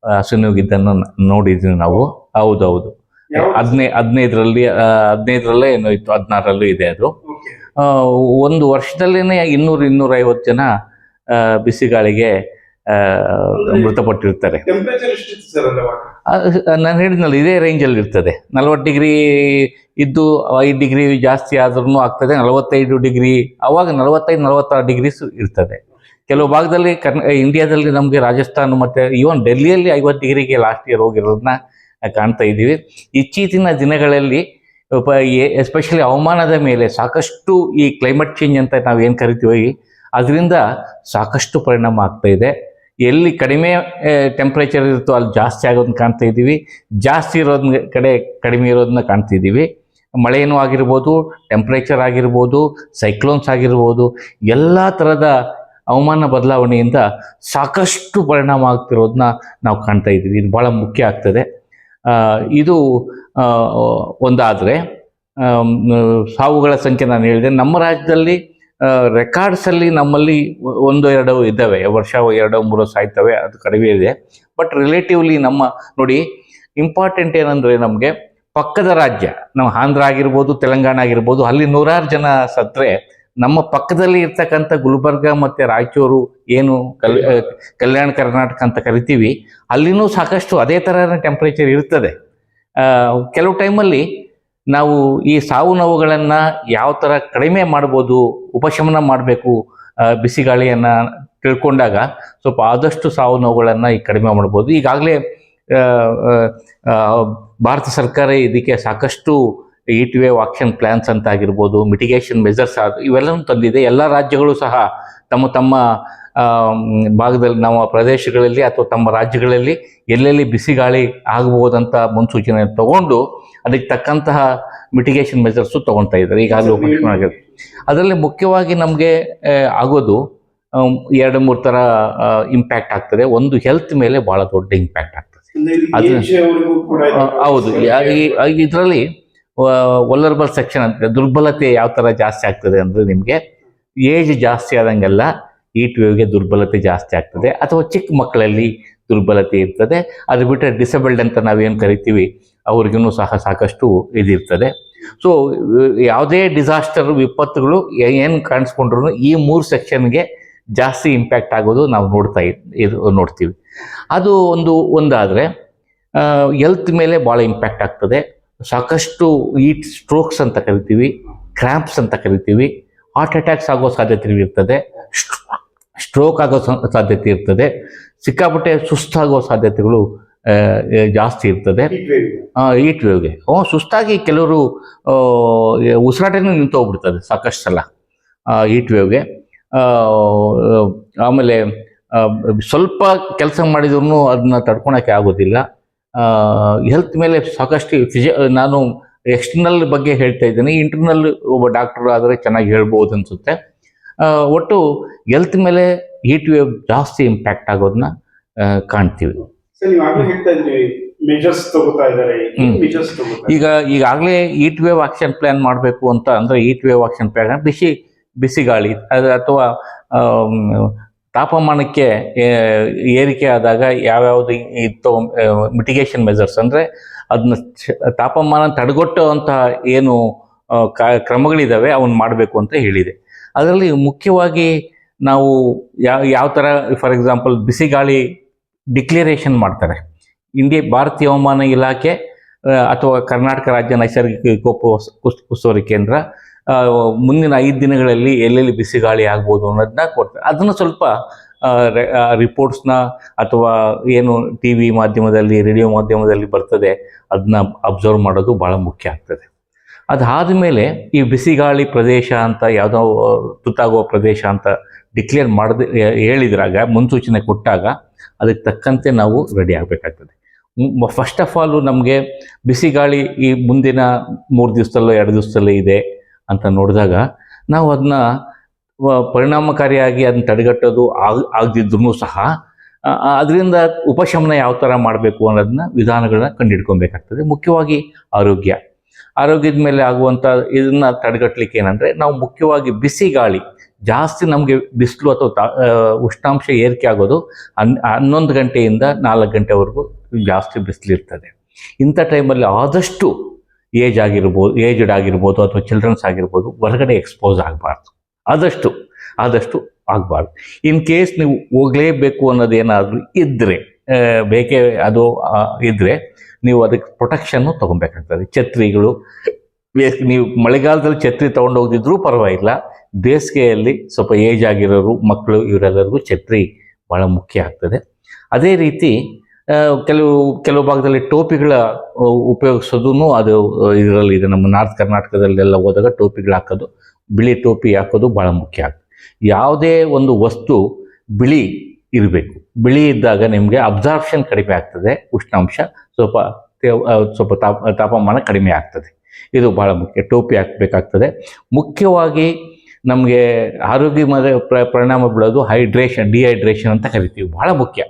ಹಸುನೋಗಿದ್ದನ್ನು ನೋಡಿದ್ವಿ ನಾವು. ಹೌದೌದು, 15ರಲ್ಲೇ ಏನೋ ಇತ್ತು, 16ರಲ್ಲೂ ಇದೆ ಅದು. ಒಂದು ವರ್ಷದಲ್ಲೇನೆ 200-250 ಜನ ಬಿಸಿಗಾಳಿಗೆ ಮೃತಪಟ್ಟಿರ್ತಾರೆ. ನಾನು ಹೇಳಿದ್ನಲ್ಲ, ಇದೇ ರೇಂಜಲ್ಲಿ ಇರ್ತದೆ. 40 ಡಿಗ್ರಿ ಇದ್ದು 5 ಡಿಗ್ರಿ ಜಾಸ್ತಿ ಆದ್ರೂ ಆಗ್ತದೆ. 45 ಡಿಗ್ರಿ, ಅವಾಗ 45-46 ಡಿಗ್ರೀಸ್ ಇರ್ತದೆ. ಕೆಲವು ಭಾಗದಲ್ಲಿ ಇಂಡಿಯಾದಲ್ಲಿ ನಮಗೆ ರಾಜಸ್ಥಾನ ಮತ್ತು ಈವನ್ ಡೆಲ್ಲಿಯಲ್ಲಿ 50 ಡಿಗ್ರಿಗೆ ಲಾಸ್ಟ್ ಇಯರ್ ಹೋಗಿರೋದನ್ನ ಕಾಣ್ತಾ ಇದ್ದೀವಿ. ಇತ್ತೀಚಿನ ದಿನಗಳಲ್ಲಿ ಎಸ್ಪೆಷಲಿ ಹವಾಮಾನದ ಮೇಲೆ ಸಾಕಷ್ಟು ಈ ಕ್ಲೈಮೇಟ್ ಚೇಂಜ್ ಅಂತ ನಾವು ಏನು ಕರಿತೀವಿ, ಅದರಿಂದ ಸಾಕಷ್ಟು ಪರಿಣಾಮ ಆಗ್ತಾ ಇದೆ. ಎಲ್ಲಿ ಕಡಿಮೆ ಟೆಂಪ್ರೇಚರ್ ಇರುತ್ತೋ ಅಲ್ಲಿ ಜಾಸ್ತಿ ಆಗೋದನ್ನ ಕಾಣ್ತಾ ಇದ್ದೀವಿ, ಜಾಸ್ತಿ ಇರೋದನ್ನ ಕಡೆ ಕಡಿಮೆ ಇರೋದನ್ನ ಕಾಣ್ತಿದ್ದೀವಿ. ಮಳೆಯೂ ಆಗಿರ್ಬೋದು, ಟೆಂಪ್ರೇಚರ್ ಆಗಿರ್ಬೋದು, ಸೈಕ್ಲೋನ್ಸ್ ಆಗಿರ್ಬೋದು, ಎಲ್ಲ ಥರದ ಹವಾಮಾನ ಬದಲಾವಣೆಯಿಂದ ಸಾಕಷ್ಟು ಪರಿಣಾಮ ಆಗ್ತಿರೋದನ್ನ ನಾವು ಕಾಣ್ತಾ ಇದ್ದೀವಿ. ಇದು ಭಾಳ ಮುಖ್ಯ ಆಗ್ತದೆ. ಇದು ಒಂದಾದರೆ ಸಾವುಗಳ ಸಂಖ್ಯೆ ನಾನು ಹೇಳಿದೆ. ನಮ್ಮ ರಾಜ್ಯದಲ್ಲಿ ರೆಕಾರ್ಡ್ಸಲ್ಲಿ ನಮ್ಮಲ್ಲಿ 1-2 ಇದ್ದಾವೆ, ವರ್ಷ 2-3 ಸಾಯ್ತವೆ, ಅದು ಕಡಿಮೆ ಇದೆ. ಬಟ್ ರಿಲೇಟಿವ್ಲಿ ನಮ್ಮ ನೋಡಿ, ಇಂಪಾರ್ಟೆಂಟ್ ಏನಂದರೆ ನಮಗೆ ಪಕ್ಕದ ರಾಜ್ಯ, ನಾವು ಆಂಧ್ರ ಆಗಿರ್ಬೋದು, ತೆಲಂಗಾಣ ಆಗಿರ್ಬೋದು, ಅಲ್ಲಿ 100 ಜನ ಸತ್ತರೆ ನಮ್ಮ ಪಕ್ಕದಲ್ಲಿ ಇರ್ತಕ್ಕಂಥ ಗುಲ್ಬರ್ಗ ಮತ್ತು ರಾಯಚೂರು ಏನು ಕಲ್ಯಾಣ ಕರ್ನಾಟಕ ಅಂತ ಕರಿತೀವಿ, ಅಲ್ಲಿನೂ ಸಾಕಷ್ಟು ಅದೇ ಥರ ಟೆಂಪ್ರೇಚರ್ ಇರ್ತದೆ. ಕೆಲವು ಟೈಮಲ್ಲಿ ನಾವು ಈ ಸಾವು ನೋವುಗಳನ್ನು ಯಾವ ಥರ ಕಡಿಮೆ ಮಾಡ್ಬೋದು, ಉಪಶಮನ ಮಾಡಬೇಕು ಬಿಸಿಗಾಳಿಯನ್ನು ತಿಳ್ಕೊಂಡಾಗ ಸ್ವಲ್ಪ ಆದಷ್ಟು ಸಾವು ನೋವುಗಳನ್ನು ಈ ಕಡಿಮೆ ಮಾಡ್ಬೋದು. ಈಗಾಗಲೇ ಭಾರತ ಸರ್ಕಾರ ಇದಕ್ಕೆ ಸಾಕಷ್ಟು ಹೀಟ್ ವೇವ್ ಆಕ್ಷನ್ ಪ್ಲ್ಯಾನ್ಸ್ ಅಂತ ಆಗಿರ್ಬೋದು, ಮಿಟಿಗೇಷನ್ ಮೆಜರ್ಸ್ ಇವೆಲ್ಲವೂ ತಂದಿದೆ. ಎಲ್ಲ ರಾಜ್ಯಗಳು ಸಹ ತಮ್ಮ ಭಾಗದಲ್ಲಿ, ನಮ್ಮ ಪ್ರದೇಶಗಳಲ್ಲಿ ಅಥವಾ ತಮ್ಮ ರಾಜ್ಯಗಳಲ್ಲಿ ಎಲ್ಲೆಲ್ಲಿ ಬಿಸಿಗಾಳಿ ಆಗಬಹುದಂತ ಮುನ್ಸೂಚನೆ ತಗೊಂಡು ಅದಕ್ಕೆ ತಕ್ಕಂತಹ ಮಿಟಿಗೇಷನ್ ಮೆಜರ್ಸು ತೊಗೊಳ್ತಾ ಇದ್ದಾರೆ. ಈಗಾಗಲೇ ಉಪಶಮನ ಆಗಿದೆ. ಅದರಲ್ಲಿ ಮುಖ್ಯವಾಗಿ ನಮಗೆ ಆಗೋದು 2-3 ಥರ ಇಂಪ್ಯಾಕ್ಟ್ ಆಗ್ತದೆ. ಒಂದು ಹೆಲ್ತ್ ಮೇಲೆ ಭಾಳ ದೊಡ್ಡ ಇಂಪ್ಯಾಕ್ಟ್ ಆಗ್ತದೆ. ಹೌದು, ಇದರಲ್ಲಿ ವಲ್ನರಬಲ್ ಸೆಕ್ಷನ್ ಅಂತ, ದುರ್ಬಲತೆ ಯಾವ ಥರ ಜಾಸ್ತಿ ಆಗ್ತದೆ ಅಂದರೆ, ನಿಮಗೆ ಏಜ್ ಜಾಸ್ತಿ ಆದಂಗೆಲ್ಲ ಹೀಟ್ ವೇವ್ಗೆ ದುರ್ಬಲತೆ ಜಾಸ್ತಿ ಆಗ್ತದೆ, ಅಥವಾ ಚಿಕ್ಕ ಮಕ್ಕಳಲ್ಲಿ ದುರ್ಬಲತೆ ಇರ್ತದೆ. ಅದು ಬಿಟ್ಟರೆ ಡಿಸೇಬಲ್ಡ್ ಅಂತ ನಾವೇನು ಕರಿತೀವಿ ಅವ್ರಿಗೂ ಸಹ ಸಾಕಷ್ಟು ಇದಿರ್ತದೆ. ಸೊ ಯಾವುದೇ ಡಿಸಾಸ್ಟರ್ ವಿಪತ್ತುಗಳು ಏನು ಕಾಣಿಸ್ಕೊಂಡ್ರು ಈ 3 ಸೆಕ್ಷನ್ಗೆ ಜಾಸ್ತಿ ಇಂಪ್ಯಾಕ್ಟ್ ಆಗೋದು ನಾವು ನೋಡ್ತೀವಿ. ಅದು ಒಂದಾದರೆ ಹೆಲ್ತ್ ಮೇಲೆ ಭಾಳ ಇಂಪ್ಯಾಕ್ಟ್ ಆಗ್ತದೆ. ಸಾಕಷ್ಟು ಹೀಟ್ ಸ್ಟ್ರೋಕ್ಸ್ ಅಂತ ಕರಿತೀವಿ, ಕ್ರ್ಯಾಂಪ್ಸ್ ಅಂತ ಕರಿತೀವಿ, ಹಾರ್ಟ್ ಅಟ್ಯಾಕ್ಸ್ ಆಗೋ ಸಾಧ್ಯತೆ ಇರ್ತದೆ, ಸ್ಟ್ರೋಕ್ ಆಗೋ ಸಾಧ್ಯತೆ ಇರ್ತದೆ, ಸಿಕ್ಕಾಪಟ್ಟೆ ಸುಸ್ತಾಗೋ ಸಾಧ್ಯತೆಗಳು ಜಾಸ್ತಿ ಇರ್ತದೆ ಹೀಟ್ ವೇವ್ಗೆ. ಸುಸ್ತಾಗಿ ಕೆಲವರು ಉಸಿರಾಟನೂ ನಿಂತೋಗ್ಬಿಡ್ತದೆ ಸಾಕಷ್ಟು ಸಲ ಹೀಟ್ ವೇವ್ಗೆ. ಆಮೇಲೆ ಸ್ವಲ್ಪ ಕೆಲಸ ಮಾಡಿದ್ರು ಅದನ್ನ ತಡ್ಕೊಳಕ್ಕೆ ಆಗೋದಿಲ್ಲ. ಹೆಲ್ತ್ ಮೇಲೆ ಸಾಕಷ್ಟು ನಾನು ಎಕ್ಸ್ಟರ್ನಲ್ ಬಗ್ಗೆ ಹೇಳ್ತಾ ಇದ್ದೀನಿ, ಇಂಟರ್ನಲ್ ಒಬ್ಬ ಡಾಕ್ಟರ್ ಆದರೆ ಚೆನ್ನಾಗಿ ಹೇಳ್ಬೋದು ಅನಿಸುತ್ತೆ. ಒಟ್ಟು ಹೆಲ್ತ್ ಮೇಲೆ ಹೀಟ್ ವೇವ್ ಜಾಸ್ತಿ ಇಂಪ್ಯಾಕ್ಟ್ ಆಗೋದನ್ನ ಕಾಣ್ತೀವಿ. ಈಗಾಗಲೇ ಹೀಟ್ ವೇವ್ ಆಕ್ಷನ್ ಪ್ಲಾನ್ ಮಾಡಬೇಕು ಅಂತ ಅಂದರೆ, ಹೀಟ್ ವೇವ್ ಆಕ್ಷನ್ ಪ್ಲಾನ್ ಬಿಸಿಗಾಳಿ ಅಥವಾ ತಾಪಮಾನಕ್ಕೆ ಏರಿಕೆ ಆದಾಗ ಯಾವ್ಯಾವುದು ಮಿಟಿಗೇಷನ್ ಮೆಜರ್ಸ್ ಅಂದರೆ ಅದನ್ನ ತಾಪಮಾನ ತಡೆಗಟ್ಟುವಂತಹ ಏನು ಕ್ರಮಗಳಿದ್ದಾವೆ ಅವನ್ನ ಮಾಡಬೇಕು ಅಂತ ಹೇಳಿದೆ. ಅದರಲ್ಲಿ ಮುಖ್ಯವಾಗಿ ನಾವು ಯಾವ ಥರ ಫಾರ್ ಎಕ್ಸಾಂಪಲ್ ಬಿಸಿ ಗಾಳಿ ಡಿಕ್ಲರೇಷನ್ ಮಾಡ್ತಾರೆ. ಭಾರತೀಯ ಹವಾಮಾನ ಇಲಾಖೆ ಅಥವಾ ಕರ್ನಾಟಕ ರಾಜ್ಯ ನೈಸರ್ಗಿಕ ವಿಕೋಪ ಉಸ್ತುವಾರಿ ಕೇಂದ್ರ ಮುಂದಿನ 5 ದಿನಗಳಲ್ಲಿ ಎಲ್ಲೆಲ್ಲಿ ಬಿಸಿ ಗಾಳಿ ಆಗ್ಬೋದು ಅನ್ನೋದನ್ನ ಕೊಡ್ತಾರೆ. ಅದನ್ನು ಸ್ವಲ್ಪ ರಿಪೋರ್ಟ್ಸ್ನ ಅಥವಾ ಏನು ಟಿ ವಿ ಮಾಧ್ಯಮದಲ್ಲಿ ರೇಡಿಯೋ ಮಾಧ್ಯಮದಲ್ಲಿ ಬರ್ತದೆ ಅದನ್ನ ಅಬ್ಸರ್ವ್ ಮಾಡೋದು ಭಾಳ ಮುಖ್ಯ ಆಗ್ತದೆ. ಅದಾದ ಮೇಲೆ ಈ ಬಿಸಿ ಗಾಳಿ ಪ್ರದೇಶ ಅಂತ ಯಾವುದೋ ತುತ್ತಾಗುವ ಪ್ರದೇಶ ಅಂತ ಡಿಕ್ಲೇರ್ ಹೇಳಿದ್ರಾಗ ಮುನ್ಸೂಚನೆ ಕೊಟ್ಟಾಗ ಅದಕ್ಕೆ ತಕ್ಕಂತೆ ನಾವು ರೆಡಿ ಆಗಬೇಕಾಗ್ತದೆ. ಫಸ್ಟ್ ಆಫ್ ಆಲು ನಮಗೆ ಬಿಸಿ ಗಾಳಿ ಈ ಮುಂದಿನ 3 ದಿವಸದಲ್ಲೋ 2 ದಿವಸದಲ್ಲೇ ಇದೆ ಅಂತ ನೋಡಿದಾಗ ನಾವು ಅದನ್ನ ಪರಿಣಾಮಕಾರಿಯಾಗಿ ಅದನ್ನ ತಡೆಗಟ್ಟೋದು ಆಗದಿದ್ರೂ ಸಹ ಅದರಿಂದ ಉಪಶಮನ ಯಾವ ಥರ ಮಾಡಬೇಕು ಅನ್ನೋದನ್ನ ವಿಧಾನಗಳನ್ನ ಕಂಡುಹಿಡ್ಕೊಬೇಕಾಗ್ತದೆ. ಮುಖ್ಯವಾಗಿ ಆರೋಗ್ಯದ ಮೇಲೆ ಆಗುವಂಥ ಇದನ್ನು ತಡೆಗಟ್ಟಲಿಕ್ಕೆ ಏನಂದರೆ ನಾವು ಮುಖ್ಯವಾಗಿ ಬಿಸಿ ಗಾಳಿ ಜಾಸ್ತಿ ನಮಗೆ ಬಿಸಿಲು ಅಥವಾ ಉಷ್ಣಾಂಶ ಏರಿಕೆ ಆಗೋದು 11 ಗಂಟೆಯಿಂದ 4 ಗಂಟೆವರೆಗೂ ಜಾಸ್ತಿ ಬಿಸಿಲಿರ್ತದೆ. ಇಂಥ ಟೈಮಲ್ಲಿ ಆದಷ್ಟು ಏಜ್ಡ್ ಆಗಿರ್ಬೋದು ಅಥವಾ ಚಿಲ್ಡ್ರನ್ಸ್ ಆಗಿರ್ಬೋದು ಹೊರಗಡೆ ಎಕ್ಸ್ಪೋಸ್ ಆಗಬಾರ್ದು, ಆದಷ್ಟು ಆಗಬಾರ್ದು. ಇನ್ ಕೇಸ್ ನೀವು ಹೋಗಲೇಬೇಕು ಅನ್ನೋದೇನಾದರೂ ಇದ್ದರೆ ಬೇಕೇ ಅದು ಇದ್ದರೆ ನೀವು ಅದಕ್ಕೆ ಪ್ರೊಟೆಕ್ಷನ್ನು ತೊಗೊಬೇಕಾಗ್ತದೆ. ಛತ್ರಿಗಳು ನೀವು ಮಳೆಗಾಲದಲ್ಲಿ ಛತ್ರಿ ತೊಗೊಂಡು ಹೋಗಿದ್ರೂ ಪರವಾಗಿಲ್ಲ, ಬೇಸಿಗೆಯಲ್ಲಿ ಸ್ವಲ್ಪ ಏಜ್ ಆಗಿರೋರು ಮಕ್ಕಳು ಇವರೆಲ್ಲರಿಗೂ ಛತ್ರಿ ಭಾಳ ಮುಖ್ಯ ಆಗ್ತದೆ. ಅದೇ ರೀತಿ ಕೆಲವು ಭಾಗದಲ್ಲಿ ಟೋಪಿಗಳ ಉಪಯೋಗಿಸೋದು ಅದು ಇದರಲ್ಲಿ ಇದೆ. ನಮ್ಮ ನಾರ್ತ್ ಕರ್ನಾಟಕದಲ್ಲೆಲ್ಲ ಹೋದಾಗ ಟೋಪಿಗಳು ಹಾಕೋದು, ಬಿಳಿ ಟೋಪಿ ಹಾಕೋದು ಭಾಳ ಮುಖ್ಯ ಆಗ್ತದೆ. ಯಾವುದೇ ಒಂದು ವಸ್ತು ಬಿಳಿ ಇರಬೇಕು. ಬಿಳಿ ಇದ್ದಾಗ ನಿಮಗೆ ಅಬ್ಸಾರ್ಪ್ಷನ್ ಕಡಿಮೆ ಆಗ್ತದೆ, ಉಷ್ಣಾಂಶ ಸ್ವಲ್ಪ ತಾಪಮಾನ ಕಡಿಮೆ ಆಗ್ತದೆ. ಇದು ಭಾಳ ಮುಖ್ಯ. ಟೋಪಿ ಹಾಕಬೇಕಾಗ್ತದೆ. ಮುಖ್ಯವಾಗಿ ನಮಗೆ ಆರೋಗ್ಯ ಮೇಲೆ ಪರಿಣಾಮ ಬೀಳೋದು ಡಿಹೈಡ್ರೇಷನ್ ಅಂತ ಕರಿತೀವಿ, ಭಾಳ ಮುಖ್ಯ.